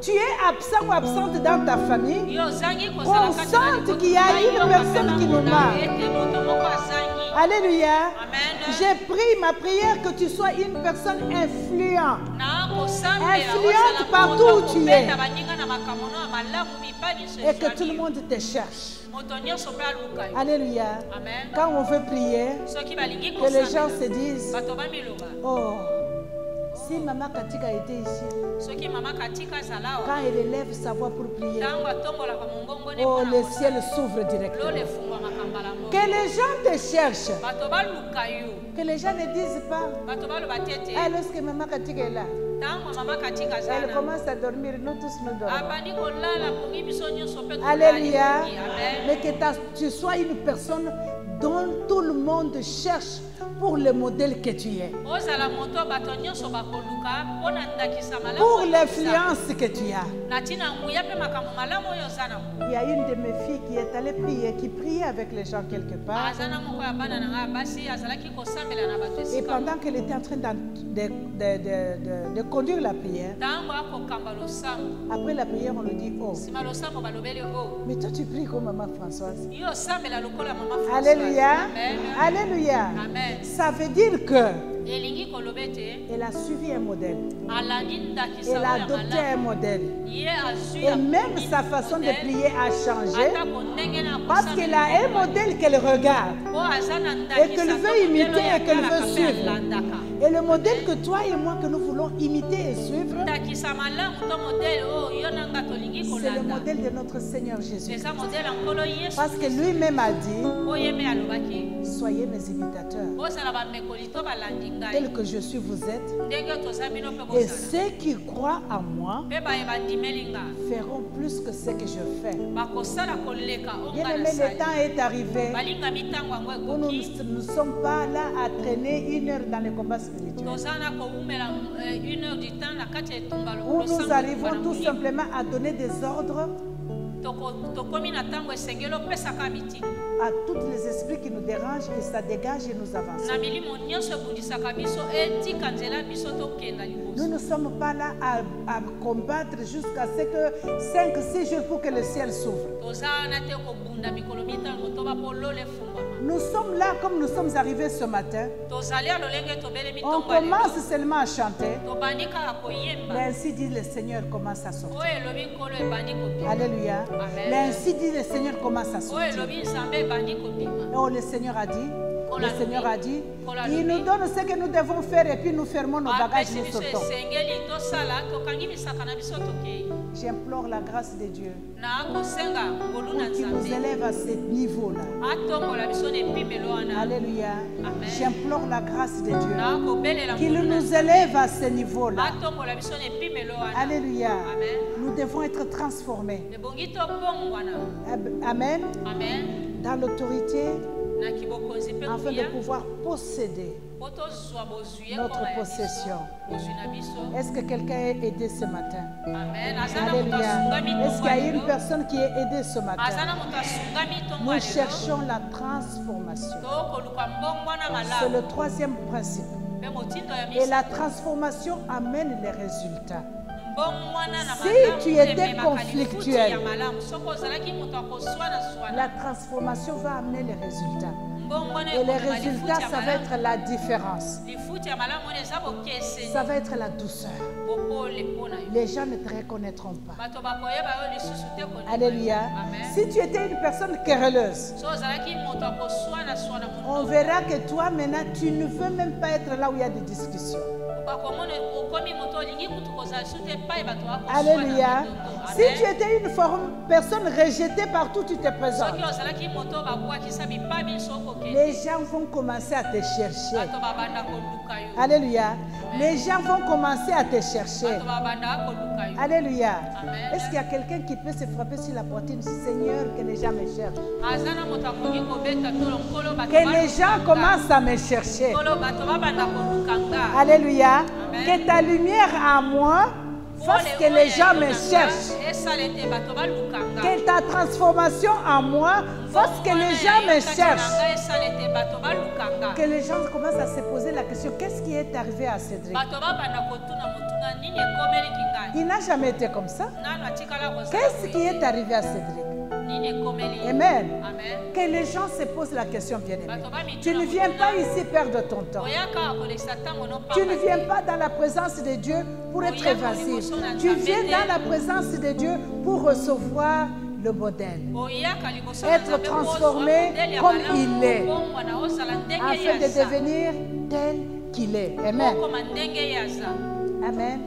Tu es absent ou absente dans ta famille, consente qu'il y a une personne qui nous manque. Alléluia. J'ai pris ma prière que tu sois une personne influente. Influente partout où tu es. Et que tout le monde te cherche. Alléluia. Quand on veut prier, que les gens se disent, oh, si Maman Katika était ici, quand elle élève sa voix pour prier, oh, le ciel s'ouvre directement. Que les gens te cherchent. Que les gens ne disent pas, ah, lorsque Maman Katika est là, elle commence à dormir, nous tous nous dormons. Alléluia. Mais que tu sois une personne dont tout le monde cherche pour le modèle que tu es. Pour l'influence que tu as. Il y a une de mes filles qui est allée prier, qui priait avec les gens quelque part. Et pendant qu'elle était en train de conduire la prière, après la prière, on lui dit, oh, mais toi tu pries comme Maman Françoise. Alléluia. Alléluia. Ça veut dire que elle a suivi un modèle. Elle a adopté un modèle. Et même sa façon de prier a changé. Parce qu'elle a un modèle qu'elle regarde. Et qu'elle veut imiter et qu'elle veut suivre. Et le modèle que toi et moi que nous voulons imiter et suivre, c'est le modèle de notre Seigneur Jésus. Parce que lui-même a dit, soyez mes imitateurs. Tel que je suis, vous êtes. Et ceux qui croient en moi feront plus que ce que je fais. Bien-aimé, le temps est arrivé où nous ne sommes pas là à traîner une heure dans les combats spirituels. Où nous arrivons tout simplement à donner des ordres à tous les esprits qui nous dérangent et ça dégage et nous avançons. Nous ne sommes pas là à combattre jusqu'à ce que 5-6 jours pour que le ciel s'ouvre. Nous sommes là comme nous sommes arrivés ce matin. On commence seulement à chanter. Mais ainsi dit le Seigneur commence à sortir. Alléluia. Mais ainsi dit le Seigneur commence à sortir. Oh, le Seigneur a dit, il nous donne ce que nous devons faire et puis nous fermons nos bagages, nous sautons. J'implore la grâce de Dieu pour qu'il nous élève à ce niveau-là. Alléluia. J'implore la grâce de Dieu qu'il nous élève à ce niveau-là. Alléluia. Nous devons être transformés. Amen. Dans l'autorité, afin de pouvoir posséder notre possession. Est-ce que quelqu'un est aidé ce matin? Alléluia. Est-ce qu'il y a une personne qui est aidée ce matin? Nous cherchons la transformation. C'est le troisième principe. Et la transformation amène les résultats. Si tu étais conflictuel, la transformation va amener les résultats. Et les résultats, ça va être la différence. Ça va être la douceur. Les gens ne te reconnaîtront pas. Alléluia. Si tu étais une personne querelleuse, on verra que toi maintenant, tu ne veux même pas être là où il y a des discussions. Alléluia. Si tu étais une personne rejetée partout, tu te présentes. Les gens vont commencer à te chercher. Alléluia. Les gens vont commencer à te chercher. Alléluia. Est-ce qu'il y a quelqu'un qui peut se frapper sur la poitrine et dire Seigneur, que les gens me cherchent? Que les gens commencent à me chercher. Alléluia. Que ta lumière en moi fasse que les gens me cherchent. Que ta transformation en moi fasse que les gens me cherchent. Que les gens commencent à se poser la question, qu'est-ce qui est arrivé à Cédric? Il n'a jamais été comme ça. Qu'est-ce qui est arrivé à Cédric? Amen. Que les gens se posent la question, bien-aimé. Tu ne viens pas ici perdre ton temps. Tu ne viens pas dans la présence de Dieu pour être évasif. Tu viens dans la présence de Dieu pour recevoir le modèle. Être transformé comme il est. Afin de devenir tel qu'il est. Amen. Amen.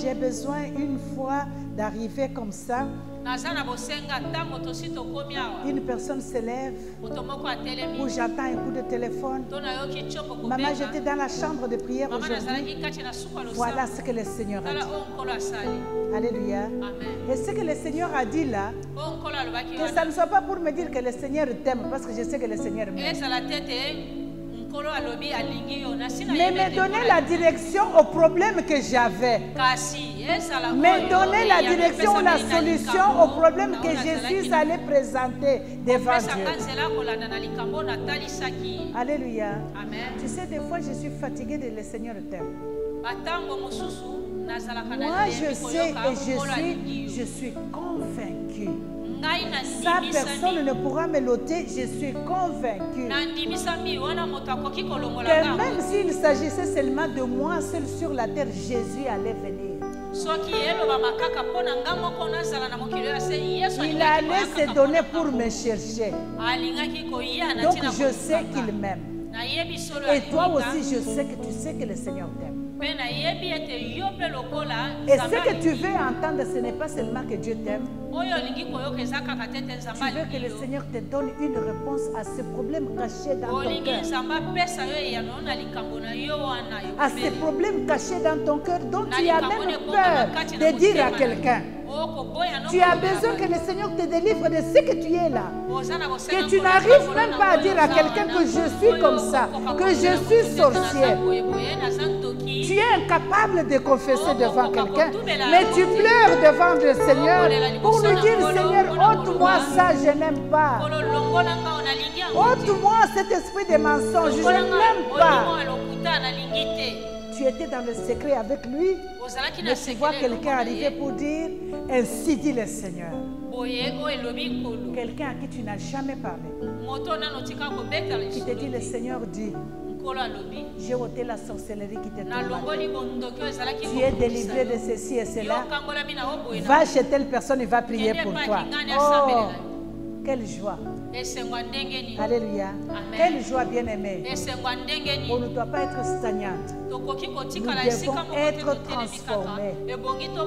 J'ai besoin une fois d'arriver comme ça. Une personne se lève où j'entends un coup de téléphone. Maman, j'étais dans la chambre de prière aujourd'hui. Voilà ce que le Seigneur a dit. Alléluia. Et ce que le Seigneur a dit là, que ça ne soit pas pour me dire que le Seigneur t'aime, parce que je sais que le Seigneur m'aime. Mais me donner la direction au problème que j'avais. Me donner la direction ou la solution au problème que je suis allé présenter devant Dieu. Alléluia. Tu sais, des fois, je suis fatiguée de le Seigneur t'aime. Moi, je sais et je suis convaincue. Ça, personne ne pourra me l'ôter, je suis convaincue. Que même s'il s'agissait seulement de moi seul sur la terre, Jésus allait venir. Il allait se donner pour me chercher. Donc je sais qu'il m'aime. Et toi aussi, je sais que tu sais que le Seigneur t'aime. Et ce que tu veux entendre, ce n'est pas seulement que Dieu t'aime. Tu veux que le Seigneur te donne une réponse à ce problème caché dans ton cœur. À ce problème caché dans ton cœur dont tu as même peur de dire à quelqu'un. Tu as besoin que le Seigneur te délivre de ce que tu es là. Que tu n'arrives même pas à dire à quelqu'un que je suis comme ça, que je suis sorcière. Tu es incapable de confesser devant quelqu'un, mais tu pleures devant le Seigneur pour lui dire, Seigneur, ôte-moi ça, je n'aime pas. Ôte-moi cet esprit de mensonge, je n'aime pas. Tu étais dans le secret avec lui, mais tu vois quelqu'un arriver pour dire, ainsi dit le Seigneur. Quelqu'un à qui tu n'as jamais parlé, qui te dit, le Seigneur dit, j'ai ôté la sorcellerie qui te tourmente. Tu es délivré de ceci et cela. Va chez telle personne et va prier pour toi. Oh, quelle joie. Alléluia. Quelle joie, bien-aimée. On ne doit pas être stagnante. Nous devons être transformés.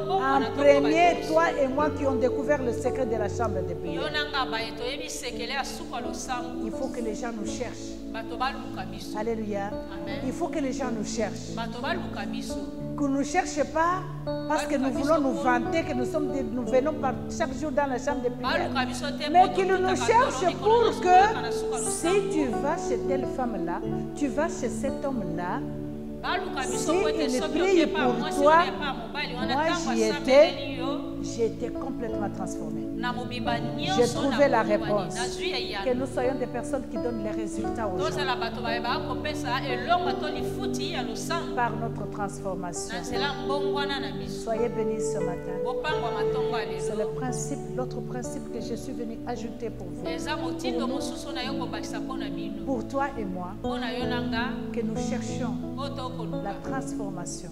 En premier, toi et moi qui ont découvert le secret de la chambre de prière. Il faut que les gens nous cherchent. Alléluia. Il faut que les gens nous cherchent. Qu'on ne nous cherche pas parce que nous voulons nous vanter que nous venons chaque jour dans la chambre de prière. Mais qu'ils nous cherchent pour que si tu vas chez telle femme-là, tu vas chez cet homme-là, si il prie pour toi, moi j'y étais, j'ai été complètement transformée. J'ai trouvé la réponse. Que nous soyons des personnes qui donnent les résultats aux gens. Par notre transformation. Soyez bénis ce matin. C'est le principe, l'autre principe que je suis venu ajouter pour vous. Pour toi et moi, que nous cherchions la transformation.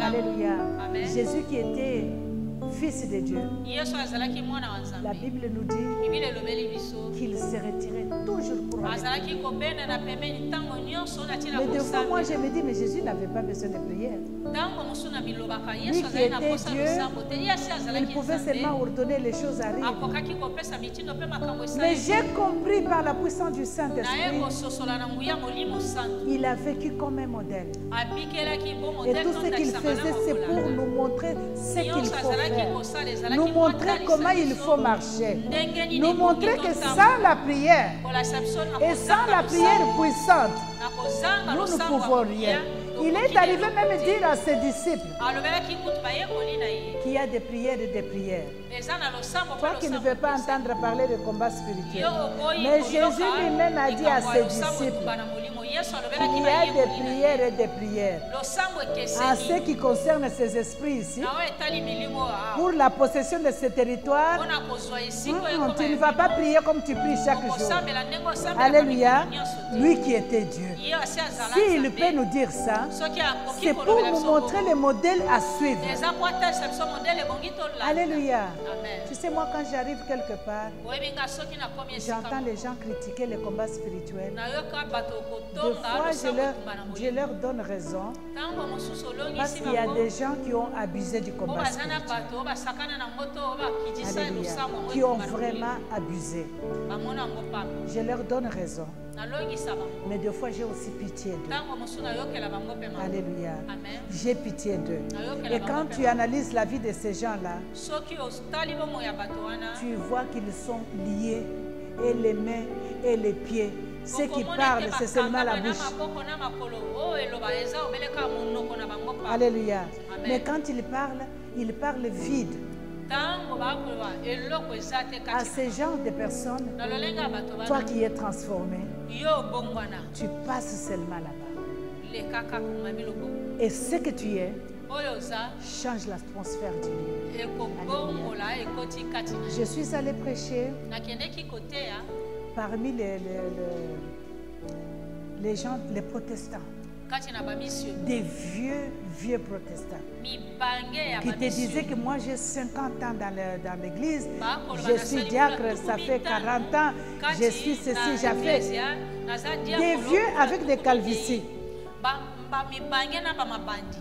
Alléluia. Jésus qui était Fils de Dieu, la Bible nous dit qu'il se retirait toujours pour aller. Mais des fois, moi, je me dis, mais Jésus n'avait pas besoin de prière. Lui qui était Dieu, il pouvait seulement ordonner les choses à arriver. Mais j'ai compris par la puissance du Saint-Esprit, il a vécu comme un modèle. Et tout ce qu'il faisait, c'est pour nous montrer ce qu'il faut faire. Nous montrer comment il faut marcher. Nous montrer que sans la prière et sans la prière puissante, nous ne pouvons rien. Il est arrivé même dire à ses disciples qu'il y a des prières et des prières. Toi qui ne veux pas entendre parler de combat spirituel. Mais Jésus lui-même a dit à ses disciples qu'il y a des prières et des prières. En ce qui concerne ces esprits ici, pour la possession de ce territoire, tu ne vas pas prier comme tu pries chaque jour. Alléluia. Lui qui était Dieu. S'il peut nous dire ça, c'est pour nous montrer le modèle à suivre. Alléluia. Tu sais, moi, quand j'arrive quelque part, j'entends les gens critiquer les combats spirituels. Des fois, je leur donne raison. Parce qu'il y a des gens qui ont abusé du combat spirituel. Alléluia. Qui ont vraiment abusé. Je leur donne raison. Mais des fois, j'ai aussi pitié d'eux. Alléluia. J'ai pitié d'eux. Et quand tu analyses la vie de ces gens-là, tu vois qu'ils sont liés, et les mains et les pieds. Ce qui parlent, c'est seulement la bouche. Alléluia. Mais quand ils parlent vide. À ces genres de personnes, toi qui es transformé, tu passes seulement là-bas. Et ce que tu es change l'atmosphère du lieu. Je suis allée prêcher parmi les gens, les protestants. Des vieux protestants qui te disaient que moi j'ai 50 ans dans l'église, je suis diacre, ça fait 40 ans, je suis ceci, j'ai fait. Des vieux avec des calvities.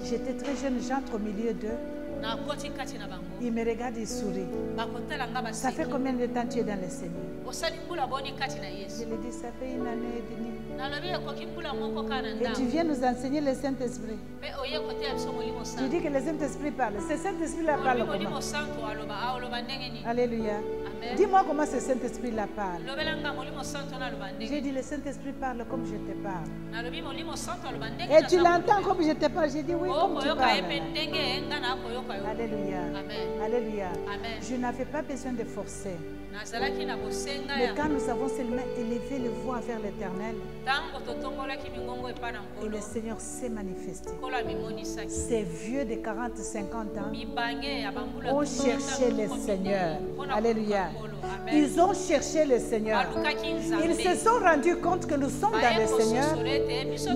J'étais très jeune, j'entre au milieu d'eux. Il me regarde, il sourit. Ça fait combien de temps tu es dans le Seigneur? Je lui dis, ça fait 1 année et demie. Et tu viens nous enseigner le Saint-Esprit. Tu dis que le Saint-Esprit parle. Ce Saint-Esprit-là parle comment? Alléluia. Dis-moi comment ce Saint-Esprit-là parle. J'ai dit, le Saint-Esprit parle comme je te parle. Et tu l'entends comme je te parle. J'ai dit, oui, comme tu parles. Alléluia. Alléluia. Je n'avais pas besoin de forcer. Mais quand nous avons seulement élevé les voix vers l'Éternel, et le Seigneur s'est manifesté. Ces vieux de 40, 50 ans ont cherché le Seigneur. Alléluia. Ils ont cherché le Seigneur. Ils se sont rendus compte que nous sommes dans le Seigneur,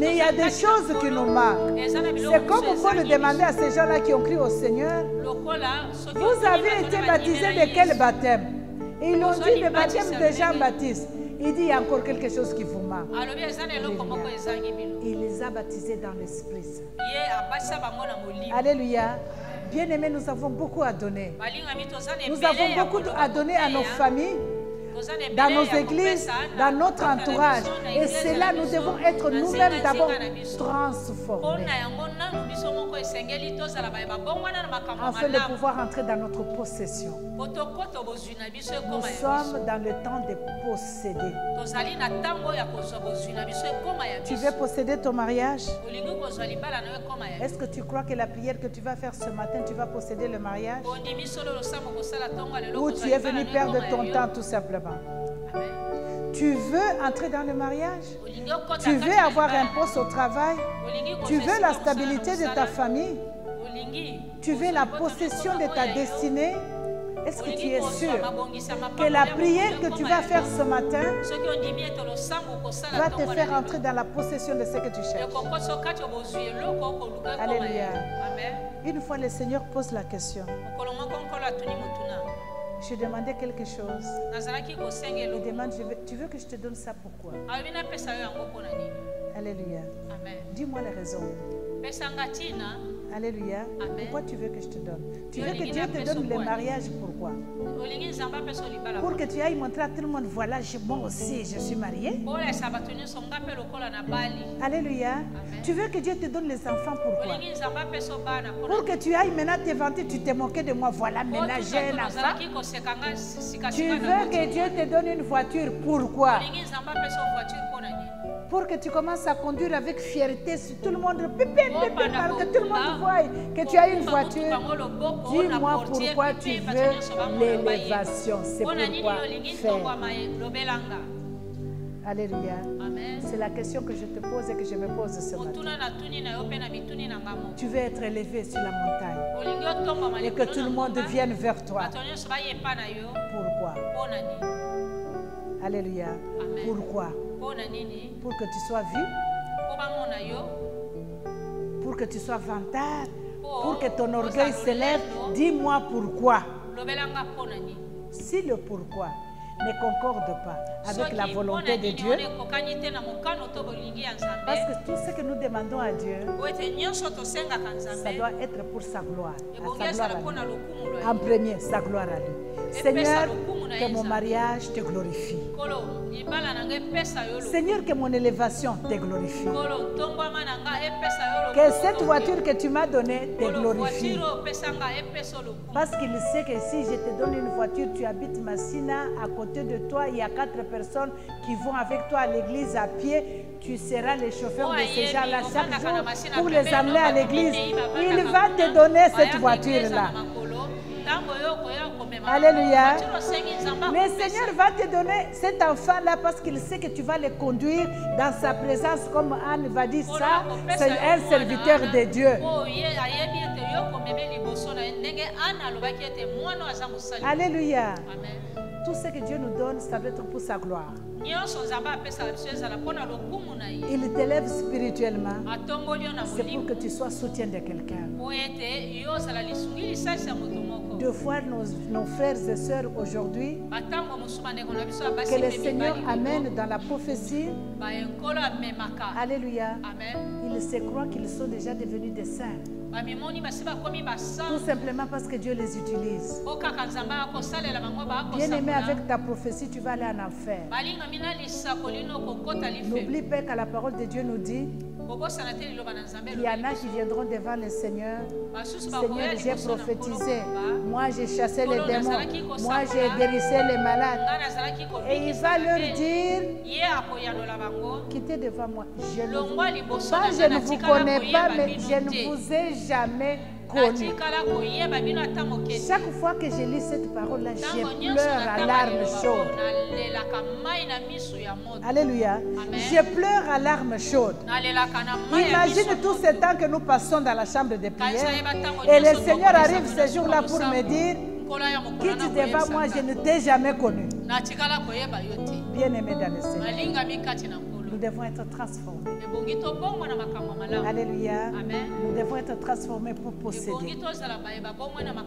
mais il y a des choses qui nous manquent. C'est comme vous le demandez à ces gens-là qui ont crié au Seigneur, vous avez été baptisés de quel baptême? Et ils ont dit le baptême de Jean-Baptiste. Il dit il y a encore quelque chose qui vous manque. Il les a baptisés dans l'Esprit. Alléluia. Bien-aimés, nous avons beaucoup à donner. Nous avons beaucoup à donner à nos familles, dans nos églises, dans notre entourage. Et c'est là nous devons être nous-mêmes d'abord transformés. afin de pouvoir entrer dans notre possession. Nous sommes dans le temps de posséder. Tu veux posséder ton mariage? Est-ce que tu crois que la prière que tu vas faire ce matin, tu vas posséder le mariage? Ou tu es venu perdre ton temps tout simplement? Tu veux entrer dans le mariage? Tu veux avoir un poste au travail? Tu veux la stabilité de ta famille? Tu veux la possession de ta destinée? Est-ce que tu es sûr que la prière que tu vas faire ce matin va te faire entrer dans la possession de ce que tu cherches? Alléluia. Une fois le Seigneur pose la question. Je demandais quelque chose. Il demande, tu veux que je te donne ça pourquoi? Alléluia. Dis-moi les raisons. Alléluia. Pourquoi tu veux que je te donne? Tu veux que Dieu te donne le mariage, pourquoi? Pour que tu ailles montrer à tout le monde, voilà, moi aussi, je suis mariée. Alléluia. Tu veux que Dieu te donne les enfants, pourquoi? Pour que tu ailles maintenant te vanter, tu t'es moqué de moi, voilà, maintenant j'ai un enfant. Tu veux que Dieu te donne une voiture, pourquoi? Pour que tu commences à conduire avec fierté sur tout le monde, que tout le monde voie que tu as une voiture. Dis-moi pourquoi tu veux l'élévation. C'est pourquoi faire. Alléluia. C'est la question que je te pose et que je me pose ce matin. Tu veux être élevé sur la montagne et que tout le monde vienne vers toi. Pourquoi? Alléluia. Pourquoi? Pour que tu sois vu, pour que tu sois vantard, pour que ton orgueil s'élève. Dis-moi pourquoi. Si le pourquoi ne concorde pas avec la volonté de Dieu, parce que tout ce que nous demandons à Dieu, ça doit être pour sa gloire, en premier, sa gloire à lui. Seigneur, que mon mariage te glorifie. Seigneur, que mon élévation te glorifie. Que cette voiture que tu m'as donnée te glorifie. Parce qu'il sait que si je te donne une voiture, tu habites Massina, à côté de toi, il y a 4 personnes qui vont avec toi à l'église à pied. Tu seras le chauffeur de ces gens-là chaque jour pour les amener à l'église. Il va te donner cette voiture-là. Alléluia. Mais Seigneur va te donner cet enfant-là parce qu'il sait que tu vas le conduire dans sa présence, comme Anne va dire ça. C'est un serviteur de Dieu. Alléluia. Tout ce que Dieu nous donne, ça doit être pour sa gloire. Il t'élève spirituellement. C'est pour que tu sois soutien de quelqu'un. Deux fois, nos frères et sœurs aujourd'hui, que le Seigneur amène dans la prophétie. Alléluia. Ils se croient qu'ils sont déjà devenus des saints. Tout simplement parce que Dieu les utilise. Bien aimé, avec ta prophétie, tu vas aller en enfer. N'oublie pas que la parole de Dieu nous dit, il y en a qui viendront devant le Seigneur. Seigneur, j'ai prophétisé. Moi, j'ai chassé les démons. Moi, j'ai guérissé les malades. Et il va leur dire, quittez devant moi. Je ne vous connais pas, mais je ne vous ai jamais connu. Chaque fois que je lis cette parole-là, je pleure à larmes chaudes. Alléluia. Je pleure à larmes chaudes. Imagine tout ce temps que nous passons dans la chambre de prière. Et le Seigneur arrive ce jour-là pour me dire, quitte devant moi, je ne t'ai jamais connu. Bien-aimé dans le Seigneur, nous devons être transformés. Alléluia. Nous devons être transformés pour posséder.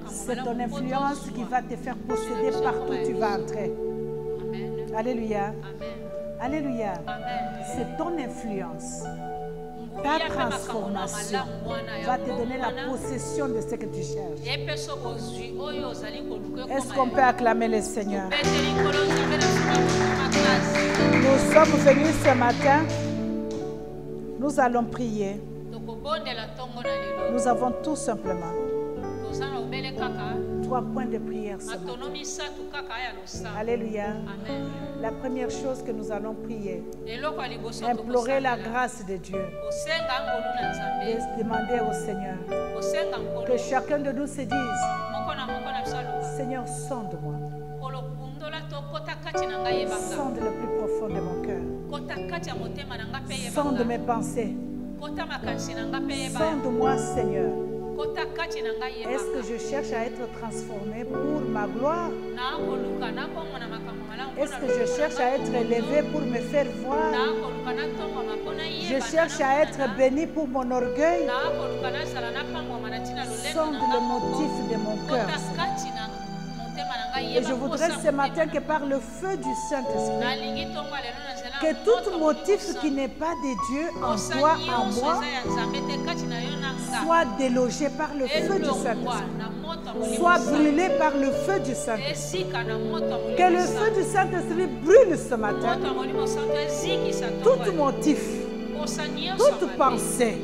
C'est ton influence qui va te faire posséder partout où tu vas entrer. Alléluia. Alléluia. C'est ton influence. Ta transformation va te donner la possession de ce que tu cherches. Est-ce qu'on peut acclamer le Seigneur? Nous sommes venus ce matin. Nous allons prier. Nous avons tout simplement 3 points de prière ce matin. Alléluia. Amen. La première chose que nous allons prier, implorer la grâce de Dieu, demander au Seigneur que chacun de nous se dise, Seigneur, sonde-moi. Sonde le plus profond de mon cœur. Sonde mes pensées. Sonde-moi, Seigneur. Est-ce que je cherche à être transformé pour ma gloire? Est-ce que je cherche à être élevé pour me faire voir? Je cherche à être béni pour mon orgueil? Sonde le motif de mon cœur. Et je voudrais ce matin que par le feu du Saint-Esprit, que tout motif qui n'est pas de Dieu en toi, en moi, soit délogé par le feu du Saint-Esprit, soit brûlé par le feu du Saint-Esprit. Que le feu du Saint-Esprit brûle ce matin tout motif, toute pensée,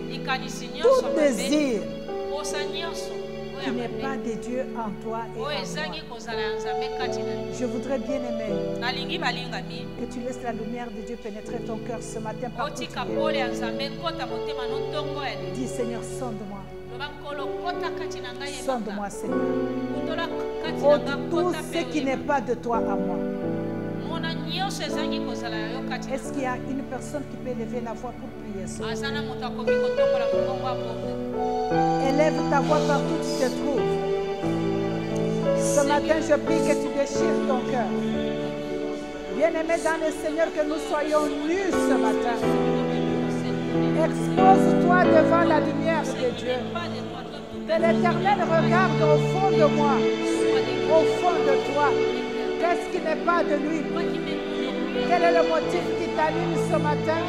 tout désir qui n'est pas de Dieu en toi et en moi. Je voudrais bien aimer que tu laisses la lumière de Dieu pénétrer ton cœur ce matin par toute prière. Dis, Seigneur, sonde-moi. Sonde-moi, Seigneur. Ôte tout ce qui n'est pas de toi à moi. Est-ce qu'il y a une personne qui peut lever la voix pour prier ce matin? Élève ta voix partout où tu te trouves. Ce matin, je prie que tu déchires ton cœur. Bien-aimé dans le Seigneur, que nous soyons nus ce matin. Expose-toi devant la lumière de Dieu. Que l'Éternel regarde au fond de moi, au fond de toi. Qu'est-ce qui n'est pas de lui? Quel est le motif qui t'anime ce matin?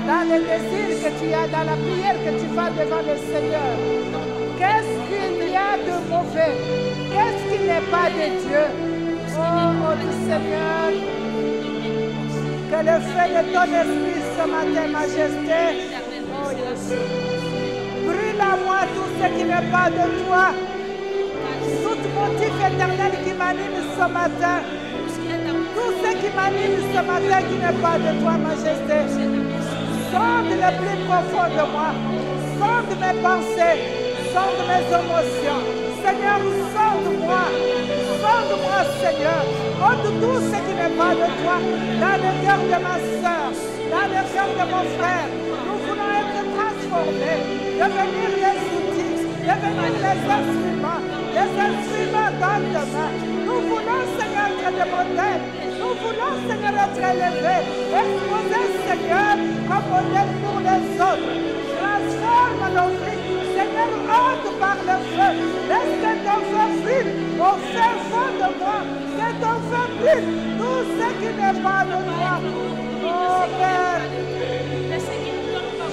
Dans le désir que tu as, dans la prière que tu fais devant le Seigneur. Qu'est-ce qu'il y a de mauvais? Qu'est-ce qui n'est pas de Dieu? Oh Seigneur, que le feu de ton esprit ce matin, majesté, oh Jésus, brûle à moi tout ce qui n'est pas de toi. Tout motif éternel qui m'anime ce matin. Tout ce qui m'anime ce matin qui n'est pas de toi, majesté. Sonde le plus profond de moi. Sonde mes pensées. Sonde mes émotions. Seigneur, sonde-moi. Sonde-moi, Seigneur. Ôte tout ce qui n'est pas de toi dans le cœur de ma soeur, dans le cœur de mon frère. Nous voulons être transformés, devenir des outils, devenir des instruments dans ta main. Nous voulons, Seigneur, être des modèles. Nous voulons, Seigneur, être élevés. Exposer, Seigneur, comme modèle pour les autres. Transforme nos vies. Seigneur, ôte par le feu. Laisse que ton feu brûle au fin fond de moi. Que ton feu brûle tout ce qui n'est pas de toi. Oh Père,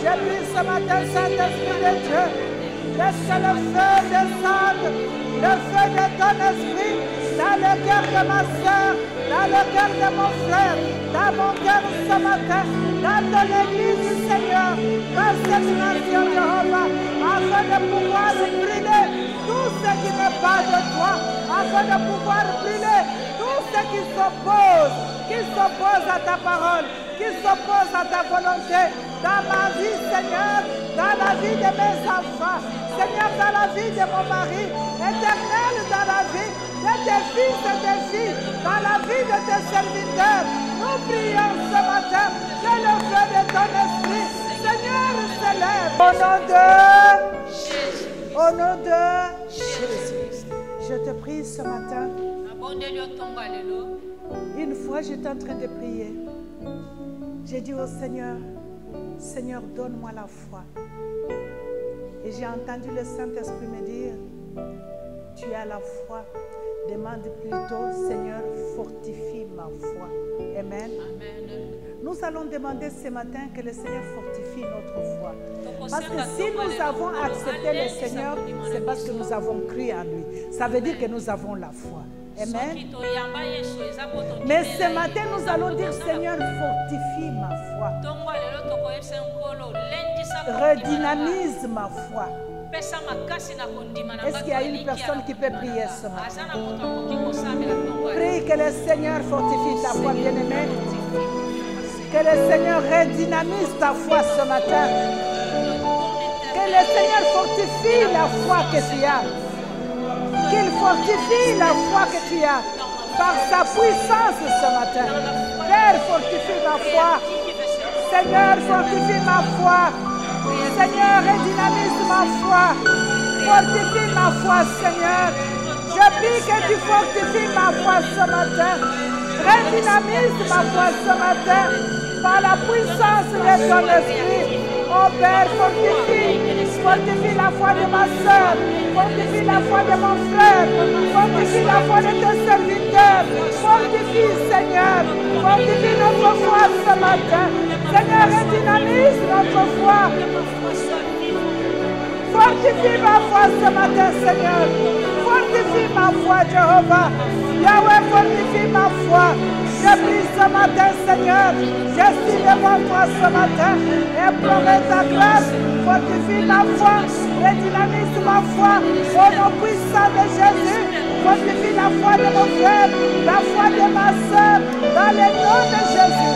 je prie ce matin, Saint-Esprit de Dieu. Laisse que le feu descende, le feu de ton esprit, dans le cœur de ma soeur, dans le cœur de mon frère, dans mon cœur ce matin, dans ton église, Seigneur, dans cette nation, Jéhovah, afin de pouvoir brûler tout ce qui n'est pas de toi, afin de pouvoir brûler tout ce qui s'oppose à ta parole, qui s'oppose à ta volonté, dans ma vie, Seigneur, dans la vie de mes enfants, Seigneur, dans la vie de mon mari, éternel, dans la vie de tes fils et tes filles, dans la vie de tes serviteurs. Nous prions ce matin que le feu de ton esprit, Seigneur, s'élève. Au nom de Jésus, je te prie ce matin. Une fois, j'étais en train de prier. J'ai dit au Seigneur, Seigneur, donne-moi la foi. Et j'ai entendu le Saint-Esprit me dire, tu as la foi. Demande plutôt, Seigneur, fortifie ma foi. Amen. Amen. Nous allons demander ce matin que le Seigneur fortifie notre foi. Parce que si nous avons accepté le Seigneur, c'est parce que nous avons cru en lui. Ça veut dire que nous avons la foi. Amen. Mais ce matin, nous allons dire, Seigneur, fortifie ma foi. Redynamise ma foi. Est-ce qu'il y a une personne qui peut prier ce matin? Prie que le Seigneur fortifie ta foi, bien-aimée. Que le Seigneur redynamise ta foi ce matin. Que le Seigneur fortifie la foi que tu as. Qu'il fortifie la foi que tu as par sa puissance ce matin. Père, fortifie ma foi. Seigneur, fortifie ma foi. Seigneur, redynamise ma foi. Fortifie ma foi, Seigneur. Je prie que tu fortifies ma foi ce matin. Redynamise ma foi ce matin par la puissance de ton esprit. Oh Père, fortifie la foi de ma soeur, fortifie la foi de mon frère, fortifie la foi de tes serviteurs, fortifie Seigneur, fortifie notre foi ce matin. Seigneur, redynamise notre foi. Fortifie ma foi ce matin, Seigneur. Fortifie ma foi, Jéhovah. Yahweh, fortifie ma foi. Je prie ce matin, Seigneur. Je suis devant toi ce matin et promets ta grâce. Fortifie ma foi. Redynamise ma foi. Au nom puissant de Jésus. Fortifie la foi de mon frère, la foi de ma soeur. Dans le nom de Jésus.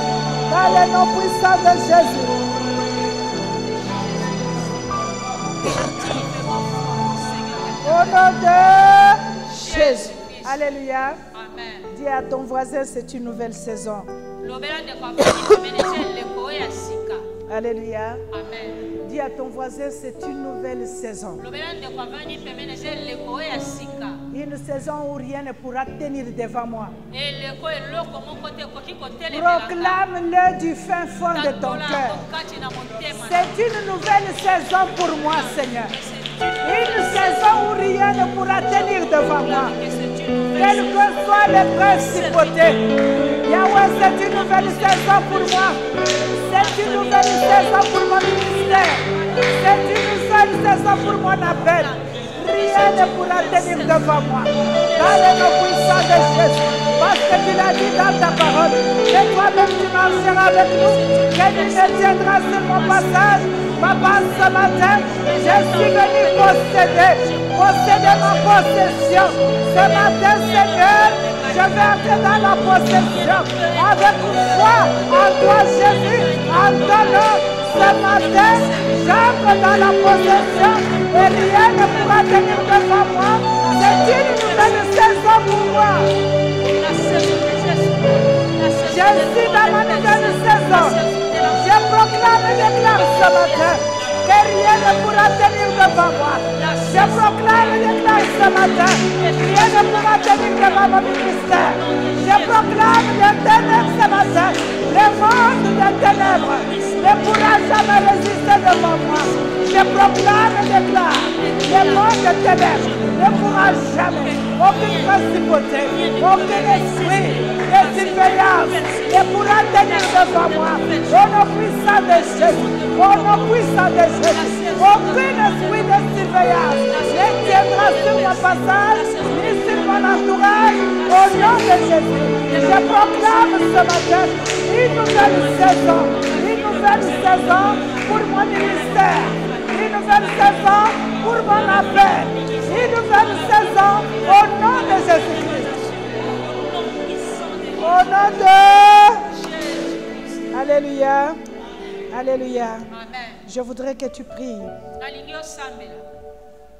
Dans le nom puissant de Jésus. Au nom de Jésus. Alléluia. Amen. Dis à ton voisin, c'est une nouvelle saison. Alléluia. Amen. Dis à ton voisin, c'est une nouvelle saison. Une saison où rien ne pourra tenir devant moi. Proclame-le du fin fond de ton cœur. C'est une nouvelle saison pour moi, Seigneur. Une saison où rien ne pourra tenir devant moi. Quelles que soient les principautés. Yahweh, c'est une nouvelle saison pour moi. C'est une nouvelle saison pour mon ministère. C'est une nouvelle saison pour mon appel. Rien ne pourra tenir devant moi. Dans le nom puissant de Jésus. Parce que tu l'as dit dans ta parole. Et toi-même tu marcheras avec nous. Que tu ne tiendras sur mon passage. Papa, ce matin, je suis venu posséder ma possession. Ce matin, Seigneur, je vais entrer dans la possession. Avec foi en toi, Jésus, en ton nom. Ce matin, j'entre dans la possession et rien ne pourra tenir devant moi. C'est une nouvelle saison pour moi. Je suis dans ma nouvelle saison. Je proclame et déclare ce matin que rien ne pourra tenir devant moi. Je proclame et déclare ce matin que rien ne pourra tenir devant mon ministère. Je proclame les ténèbres ce matin. Le monde des ténèbres ne pourra jamais résister devant moi. Je proclame et déclare le monde des ténèbres ne pourra jamais, aucune principauté, aucun esprit de surveillance ne pourra tenir devant moi. Au nom puissant de Jésus, au nom puissant de Jésus, aucun esprit de surveillance ne tiendra sur mon passage ni sur mon entourage. Au nom de Jésus, je proclame ce matin une nouvelle saison pour mon ministère, une nouvelle saison pour mon appel, une nouvelle saison au nom de Jésus-Christ. Au nom de Alléluia. Alléluia. Je voudrais que tu pries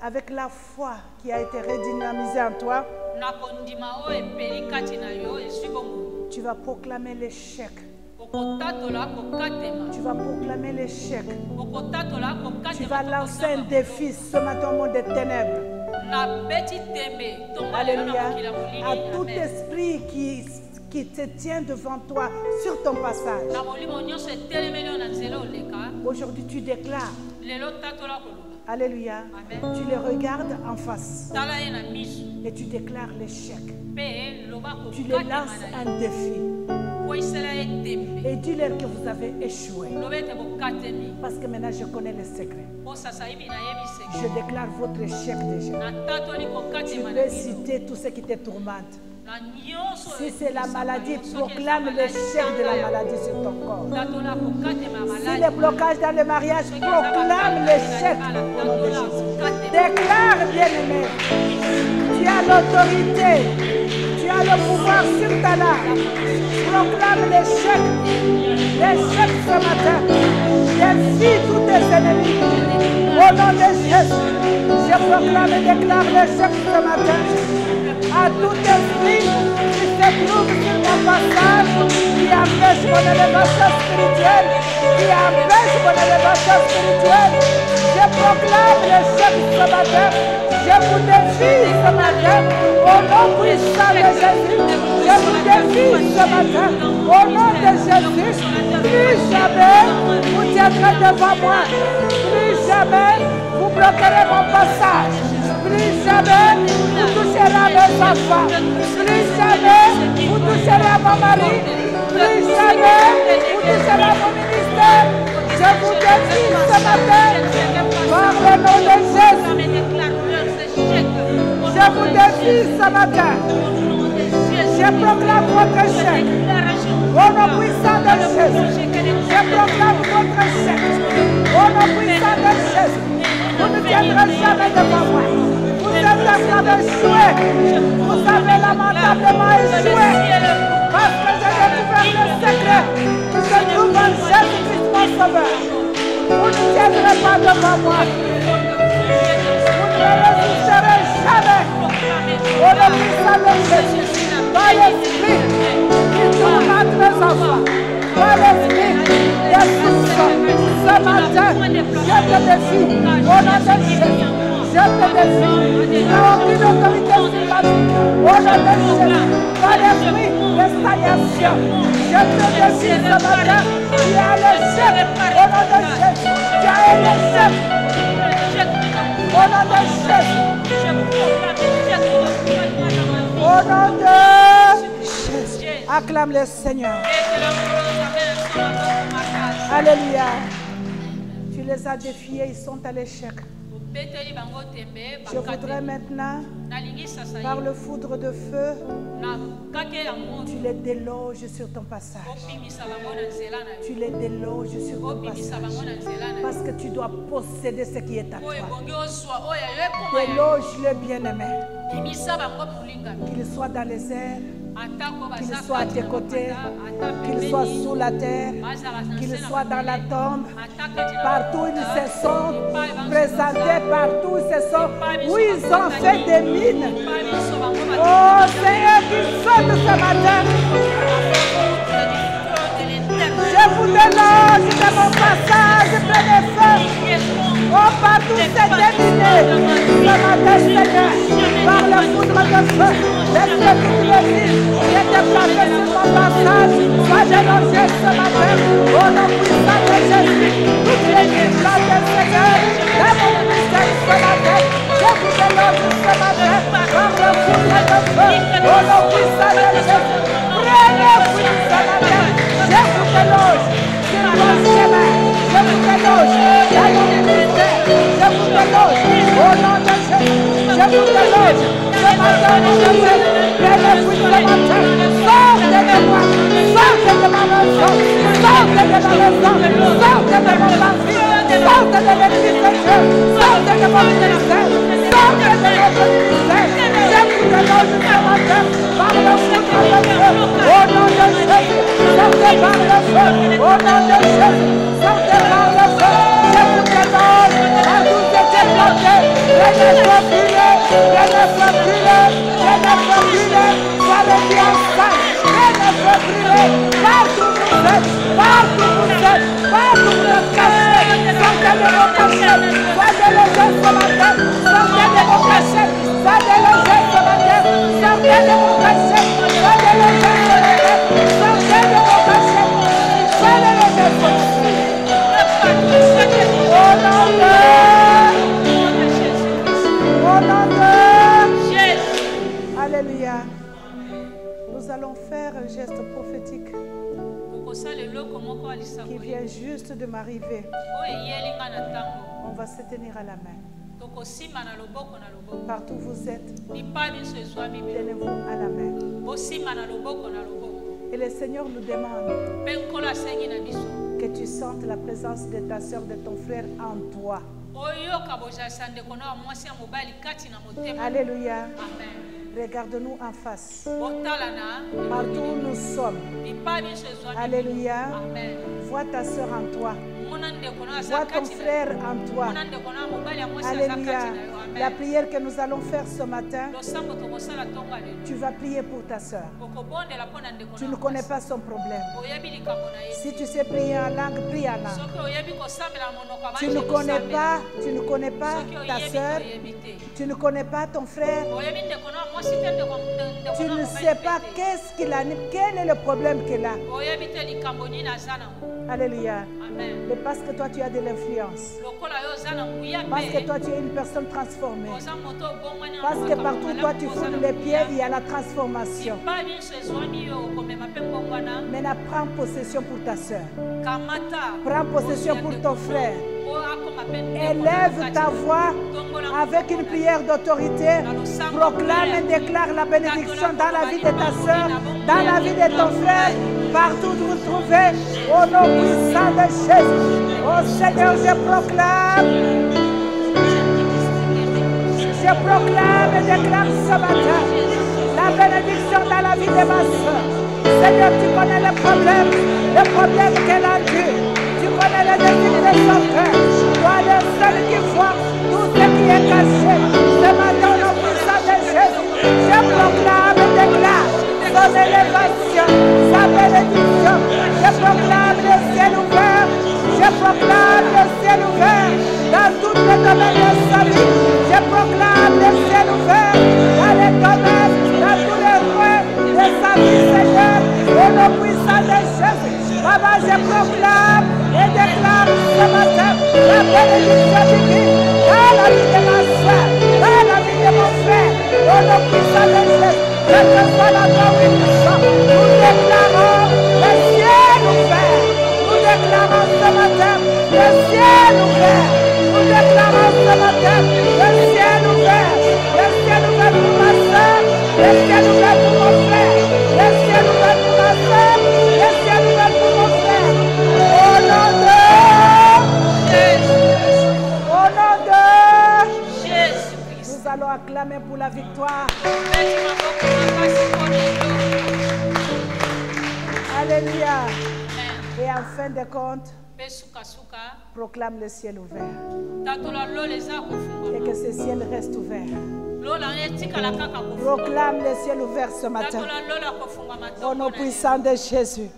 avec la foi qui a été redynamisée en toi. Tu vas proclamer l'échec. Tu vas proclamer l'échec. Tu vas lancer un défi ce matin au monde des ténèbres. Alléluia. À tout esprit qui te tient devant toi sur ton passage. Aujourd'hui, tu déclares. Alléluia. Amen. Tu les regardes en face. Et tu déclares l'échec. Tu les lances un défi. Et dis-leur que vous avez échoué. Parce que maintenant je connais les secrets. Je déclare votre échec déjà. Tu peux citer tout ce qui te tourmente. Si c'est la maladie, proclame l'échec de la maladie sur ton corps. Si le blocage dans le mariage, proclame l'échec au nom de Jésus. Déclare, bien-aimé, tu as l'autorité, tu as le pouvoir sur ta langue. Proclame l'échec ce matin. Défie tous tes ennemis. Au nom de Jésus, je proclame et déclare l'échec ce matin. À tout esprit qui se trouve sur mon passage, qui empêche mon élévation spirituelle, je proclame l'échec ce matin. Je vous défie ce matin, au nom puissant de Jésus. Je vous défie ce matin, au nom de Jésus. Plus jamais vous tiendrez devant moi. Plus jamais vous bloquerez mon passage. Plus jamais vous toucherez à mes enfants. Plus jamais vous toucherez à mon mari. Plus jamais vous toucherez à mon ministère. Je vous défie ce matin par le nom de Jésus. Je vous défie ce matin. Je proclame votre échec. Au nom puissant de Jésus. Je proclame votre échec. Au nom puissant de Jésus. Vous ne tiendrez jamais devant moi. Vous êtes en train d'échouer. Vous avez lamentablement échoué. Parce que j'ai découvert le secret qui se trouve en Jésus-Christ mon Sauveur. Vous ne tiendrez pas devant moi. Vous ne résisterez jamais. Au nom puissant de Jésus. Par l'esprit qui tourmente mes enfants. Par l'esprit des soupçons. Ce matin, je te défie. Au nom de Jésus. Je te défie. Tu n'as aucune autorité sur ma vie. Au nom de Jésus. Par l'esprit de stagnation. Je te défie ce matin. Tu as l'échec. Au nom de Jésus. Tu as l'échec. Au nom de Jésus. Au nom de Jésus. Acclame le Seigneur. Alléluia. Tu les as défiés, ils sont à l'échec. Je voudrais maintenant, par le foudre de feu, tu les déloges sur ton passage. Tu les déloges sur ton passage. Parce que tu dois posséder ce qui est à toi. Déloge-le, bien-aimé. Qu'il soit dans les airs, qu'il soit à tes côtés, qu'il soit sous la terre, qu'il soit dans la tombe, partout ils se sont présentés, partout ils se sont, où ils ont fait des mines. Oh, c'est eux qui sautent ce matin. Je vous déloge de mon passage plein de feu. Oh, partout c'est déminé. Ce matin, Seigneur, par le foudre de feu, laisse-le tout le ville qui est déplacé sur mon passage, soit délogé ce matin. Au nom puissant de Jésus, toutes les villes de Seigneur, dans mon ministère ce matin, je vous déloge ce matin, par le foudre de feu. Au nom puissant de Jésus, prenez fruit ce matin. Je vous déloge sur mon chemin. Je vous déloge dans mon ministère. Je vous déloge au nom de Jésus. Je vous déloge ce matin au nom de Jésus. Prenez fruit ce matin. Sortez de moi. Sortez de ma maison. Sortez de ma maison. Sortez de mon parti. Sortez de l'église de Dieu. Sortez de mon ministère. Sortez de notre ministère. Je vous déloge ce matin par le foudre de feu. Au nom de Jésus. Sortez par le feu. Au nom de Jésus. Sortez par le feu. Je vous déloge. Quand vous étiez bloqués, prenez le brûlé. Prenez le brûlé. Prenez le brûlé. Soyez bien sains. Prenez le brûlé. Partout vous êtes. Partout vous êtes. Partout vous êtes cachés. Sortez de vos cachettes. Soyez légers ce matin. Sortez de vos cachettes. Soyez légers ce matin. Sortez de vos cachettes. Soyez légers ce matin. Sortez de vos cachettes. Soyez légers ce matin. Au nom de Jésus. Alléluia. Nous allons faire un geste prophétique qui vient juste de m'arriver. On va se tenir à la main. Partout où vous êtes, tenez-vous à la main. Et le Seigneur nous demande que tu sentes la présence de ta soeur, de ton frère en toi. Alléluia. Regarde-nous en face. Partout où nous sommes. Alléluia. Vois ta soeur en toi. Vois ton frère en toi. Alléluia. La prière que nous allons faire ce matin, tu vas prier pour ta soeur. Tu ne connais pas son problème. Si tu sais prier en langue, prie en langue. Tu ne connais pas ta soeur. Tu ne connais pas ton frère. Tu ne sais pas qu'est-ce qu'il a, quel est le problème qu'il a. Alléluia. Mais parce que toi tu as de l'influence. Parce que toi tu es une personne transformée. Parce que partout toi tu foules les pieds, il y a la transformation. Maintenant prends possession pour ta soeur. Prends possession pour ton frère. Élève ta voix avec une prière d'autorité. Proclame et déclare la bénédiction dans la vie de ta soeur, dans la vie de ton frère, partout où vous trouvez, au nom puissant de Jésus. Oh Seigneur, je proclame et déclare ce matin la bénédiction dans la vie de ma soeur. Seigneur, tu connais les problèmes qu'elle a eu. Tu connais les défis de son cœur. Toi, le seul qui voit tout ce qui est caché. Ce matin, au nom puissant de Jésus, je proclame et déclare son élévation, sa bénédiction. Je proclame le ciel ouvert. Je proclame le ciel ouvert dans tous les domaines de sa vie. Je proclame le ciel ouvert dans les domaines, dans tous les coins de sa vie, Seigneur. Au nom puissant de Jésus, Papa, je proclame et déclare ce matin la bénédiction divine dans la vie de ma soeur, dans la vie de mon frère. Au nom puissant de Jésus, quelle que soit la gloire où nous sommes, nous déclarons le ciel ouvert. Nous déclarons ce matin le ciel ouvert. Nous déclarons ce matin le ciel ouvert. Le ciel ouvert pour ma soeur, le ciel ouvert pour mon frère, le ciel ouvert pour ma soeur, le ciel ouvert pour mon frère. Au nom de Jésus, nous allons acclamer pour la victoire. Alléluia. Et en fin de compte, proclame le ciel ouvert. Et que ce ciel reste ouvert. Proclame le ciel ouvert ce matin. Au nom puissant de Jésus.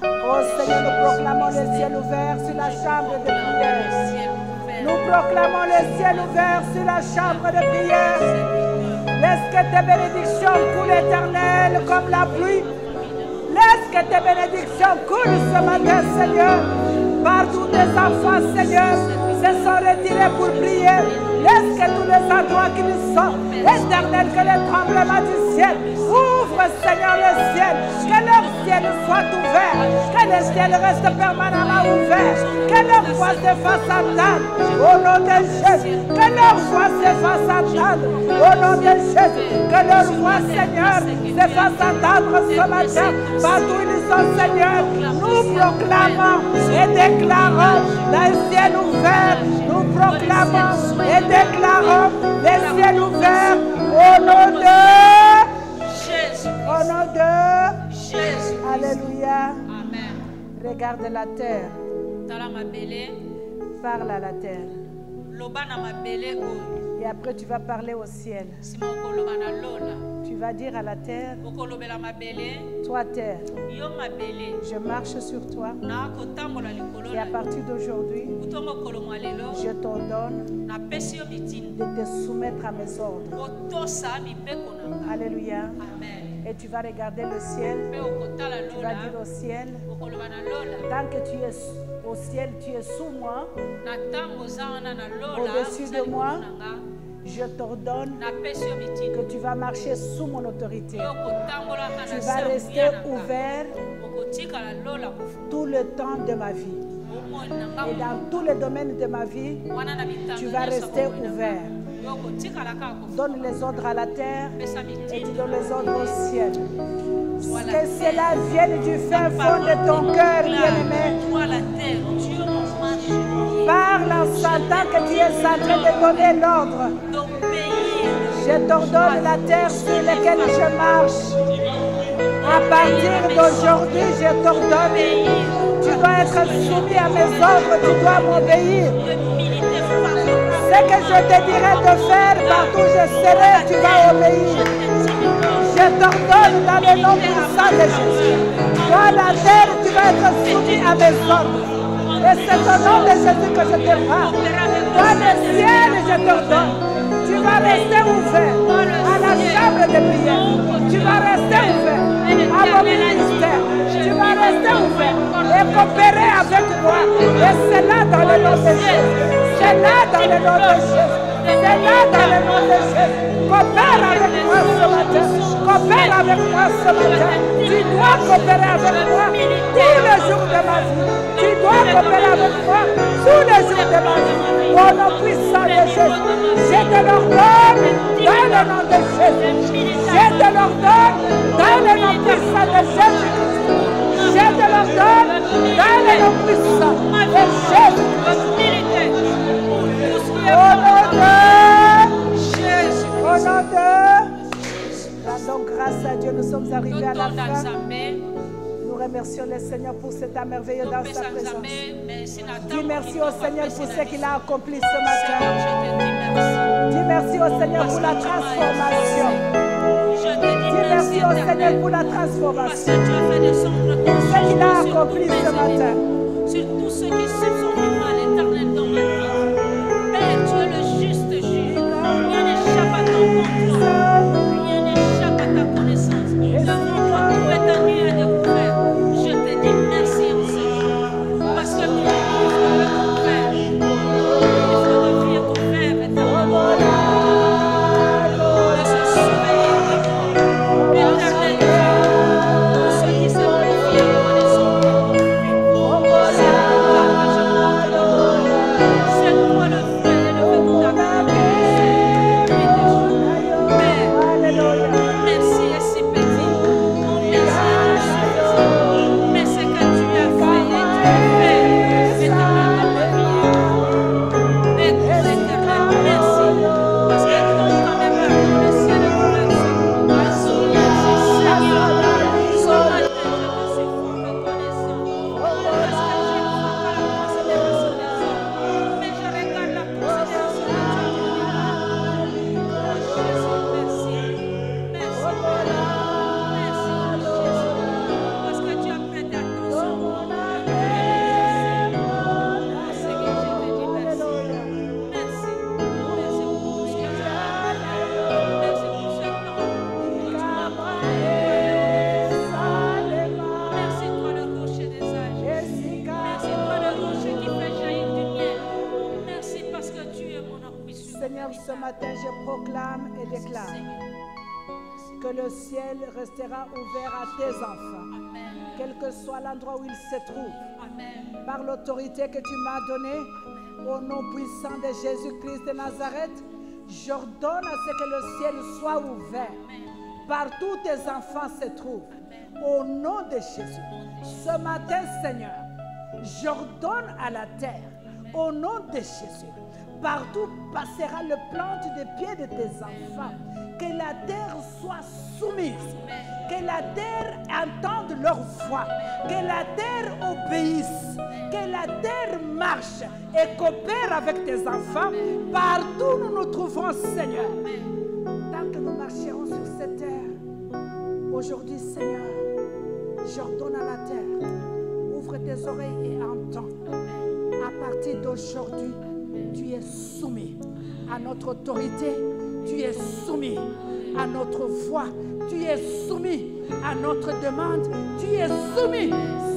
Oh Seigneur, nous proclamons le ciel ouvert sur la chambre de prière. Nous proclamons le ciel ouvert sur la chambre de prière. Laisse que tes bénédictions coulent éternelles comme la pluie. Laisse que tes bénédictions coulent ce matin, Seigneur. Partout tes enfants, Seigneur, se sont retirés pour prier. Laisse que tous les endroits qui nous sont éternels, que le tremblement du ciel ouvre, Seigneur, le ciel. Que leur ciel soit ouvert. Que le ciel reste permanemment ouvert. Que leur voix se fasse entendre. Au nom de Jésus. Que leur voix se fasse entendre. Au nom de Jésus. Que leur voix, Seigneur, se fasse entendre ce matin. Partout où ils sont, Seigneur, nous proclamons et déclarons le ciel ouvert. Nous proclamons et déclarons le ciel ouvert au nom de Jésus. Au nom de Jésus. Alléluia. Amen. Regarde la terre. Parle à la terre. Et après tu vas parler au ciel. Tu vas dire à la terre, toi terre, je marche sur toi. Et à partir d'aujourd'hui, je t'ordonne de te soumettre à mes ordres. Alléluia. Et tu vas regarder le ciel. Tu vas dire au ciel, tant que tu es au ciel, tu es sous moi, au-dessus de moi. Je t'ordonne que tu vas marcher sous mon autorité. Tu vas rester ouvert tout le temps de ma vie. Et dans tous les domaines de ma vie, tu vas rester ouvert. Donne les ordres à la terre et tu donnes les ordres au ciel. Que cela vienne du fin fond de ton cœur, bien-aimé. Parle en sentant que tu es en train de donner l'ordre. Je t'ordonne la terre sur laquelle je marche. À partir d'aujourd'hui, je t'ordonne. Tu dois être soumis à mes ordres, tu dois m'obéir. Ce que je te dirai de faire, partout où je serai, tu vas obéir. Je t'ordonne dans le nom puissant de Jésus. Toi, la terre, tu vas être soumis à mes ordres. Et c'est au nom de Jésus que je te parle. Toi, le ciel, je t'ordonne. Tu vas rester ouvert à la chambre de prière. Tu vas rester ouvert à mon ministère. Tu vas rester ouvert et coopérer avec moi. Et c'est là dans le nom de Jésus. C'est là dans le nom de Jésus. C'est là dans le nom de Jésus. Coopère avec moi ce matin. Coopère avec moi ce matin. Tu dois coopérer avec moi tous les jours de ma vie. Tu dois coopérer avec moi tous les jours de ma vie. Au nom puissant de Jésus. Je te l'ordonne dans le nom de Jésus. Je te l'ordonne dans le nom puissant de Jésus. Je te l'ordonne dans le nom puissant de Jésus. Au nom de Jésus. Au nom de rendons grâce à Dieu. Nous sommes arrivés à la fin. Nous remercions le Seigneur pour cet temps merveilleux dans sa présence. Dis merci au Seigneur pour ce qu'il a accompli ce matin. Dis merci au Seigneur pour la transformation. Dis merci au Seigneur pour la transformation. Pour ce qu'il a accompli ce matin. Sur tous ceux qui sont vivants l'éternel dans ma vie. Père, tu es le juste juge. Rien n'échappe à ton contrôle. Rien n'échappe à ta connaissance. Tout est en lui à découvert. Je te dis merci en ce jour. Parce que tu es le Père. Le vie est ouvert éternellement. De se souvenir de moi. Éternel Dieu. Pour ceux qui se confient en connaissance. C'est toi le vrai et le véritable. Merci est si petit. Merci est suffisant. Mais ce que tu as fait et tu as fait, éternel de ma vie. Éternel, merci. Parce que ton temps est dans le ciel et dans le ciel. Seigneur, ce matin, je te suis fort reconnaissant. Parce que je ne vois pas la considération des hommes, mais je regarde la considération de Dieu. Oh Jésus, merci. Merci, Père. Merci, Jésus. Parce que tu as prêté attention. Seigneur, je te dis merci. Merci. Merci pour tout ce que tu as fait. Merci pour ce temps que tu m'as accordé. Merci, toi le rocher des âges. Merci, toi le rocher qui fait jaillir du miel. Merci parce que tu es mon ambition. Seigneur, ce matin, je proclame et déclare que le ciel restera ouvert à tes enfants, quel que soit l'endroit où ils se trouvent. Amen. Par l'autorité que tu m'as donnée, au nom puissant de Jésus-Christ de Nazareth, j'ordonne à ce que le ciel soit ouvert. Partout où tes enfants se trouvent, au nom de Jésus. Ce matin, Seigneur, j'ordonne à la terre, au nom de Jésus, partout passera le plante des pieds de tes enfants, que la terre soit soumise, que la terre entende leur voix, que la terre obéisse, que la terre marche et coopère avec tes enfants partout où nous nous trouvons, Seigneur. Tant que nous marcherons sur cette terre, aujourd'hui, Seigneur, j'ordonne à la terre, ouvre tes oreilles et entends. À partir d'aujourd'hui, tu es soumis à notre autorité, tu es soumis à notre voix, tu es soumis à notre demande, tu es soumis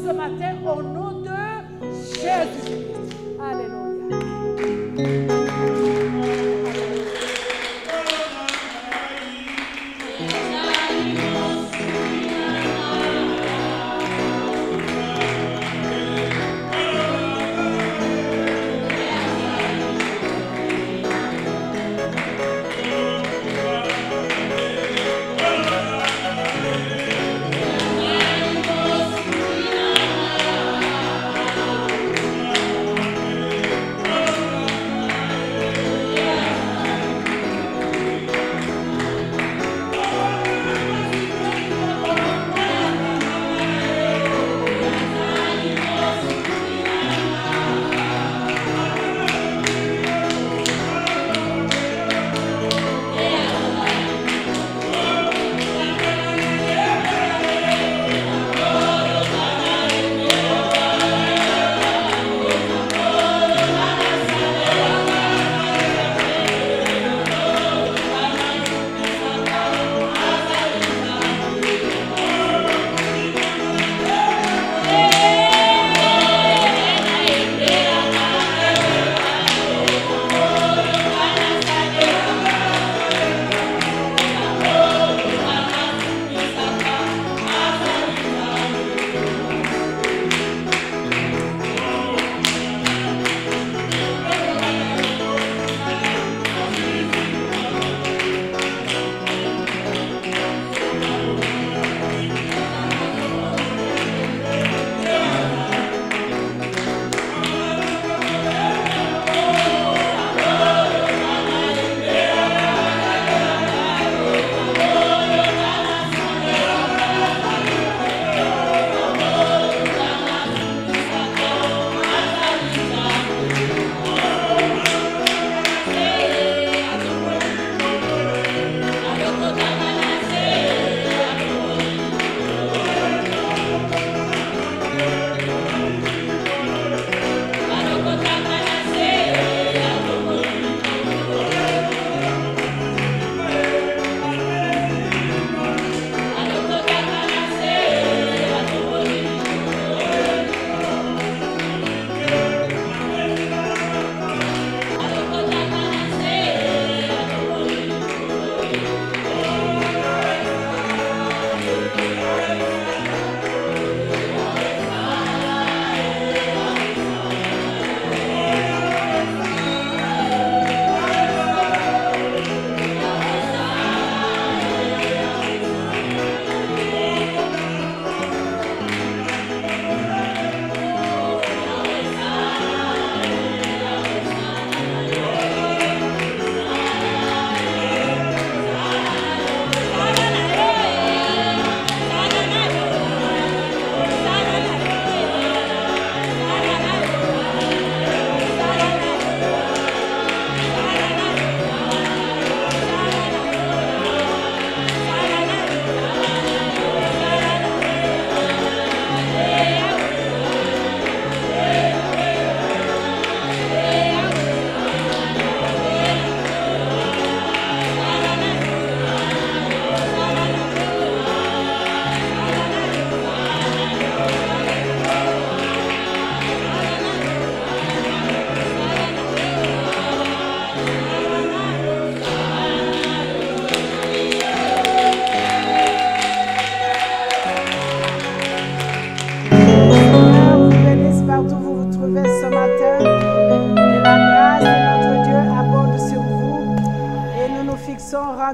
ce matin au nom de Jésus. Alléluia.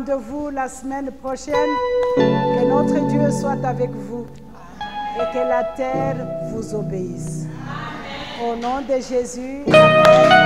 rendez-vous la semaine prochaine. Que notre Dieu soit avec vous et que la terre vous obéisse. Amen. Au nom de Jésus. Amen.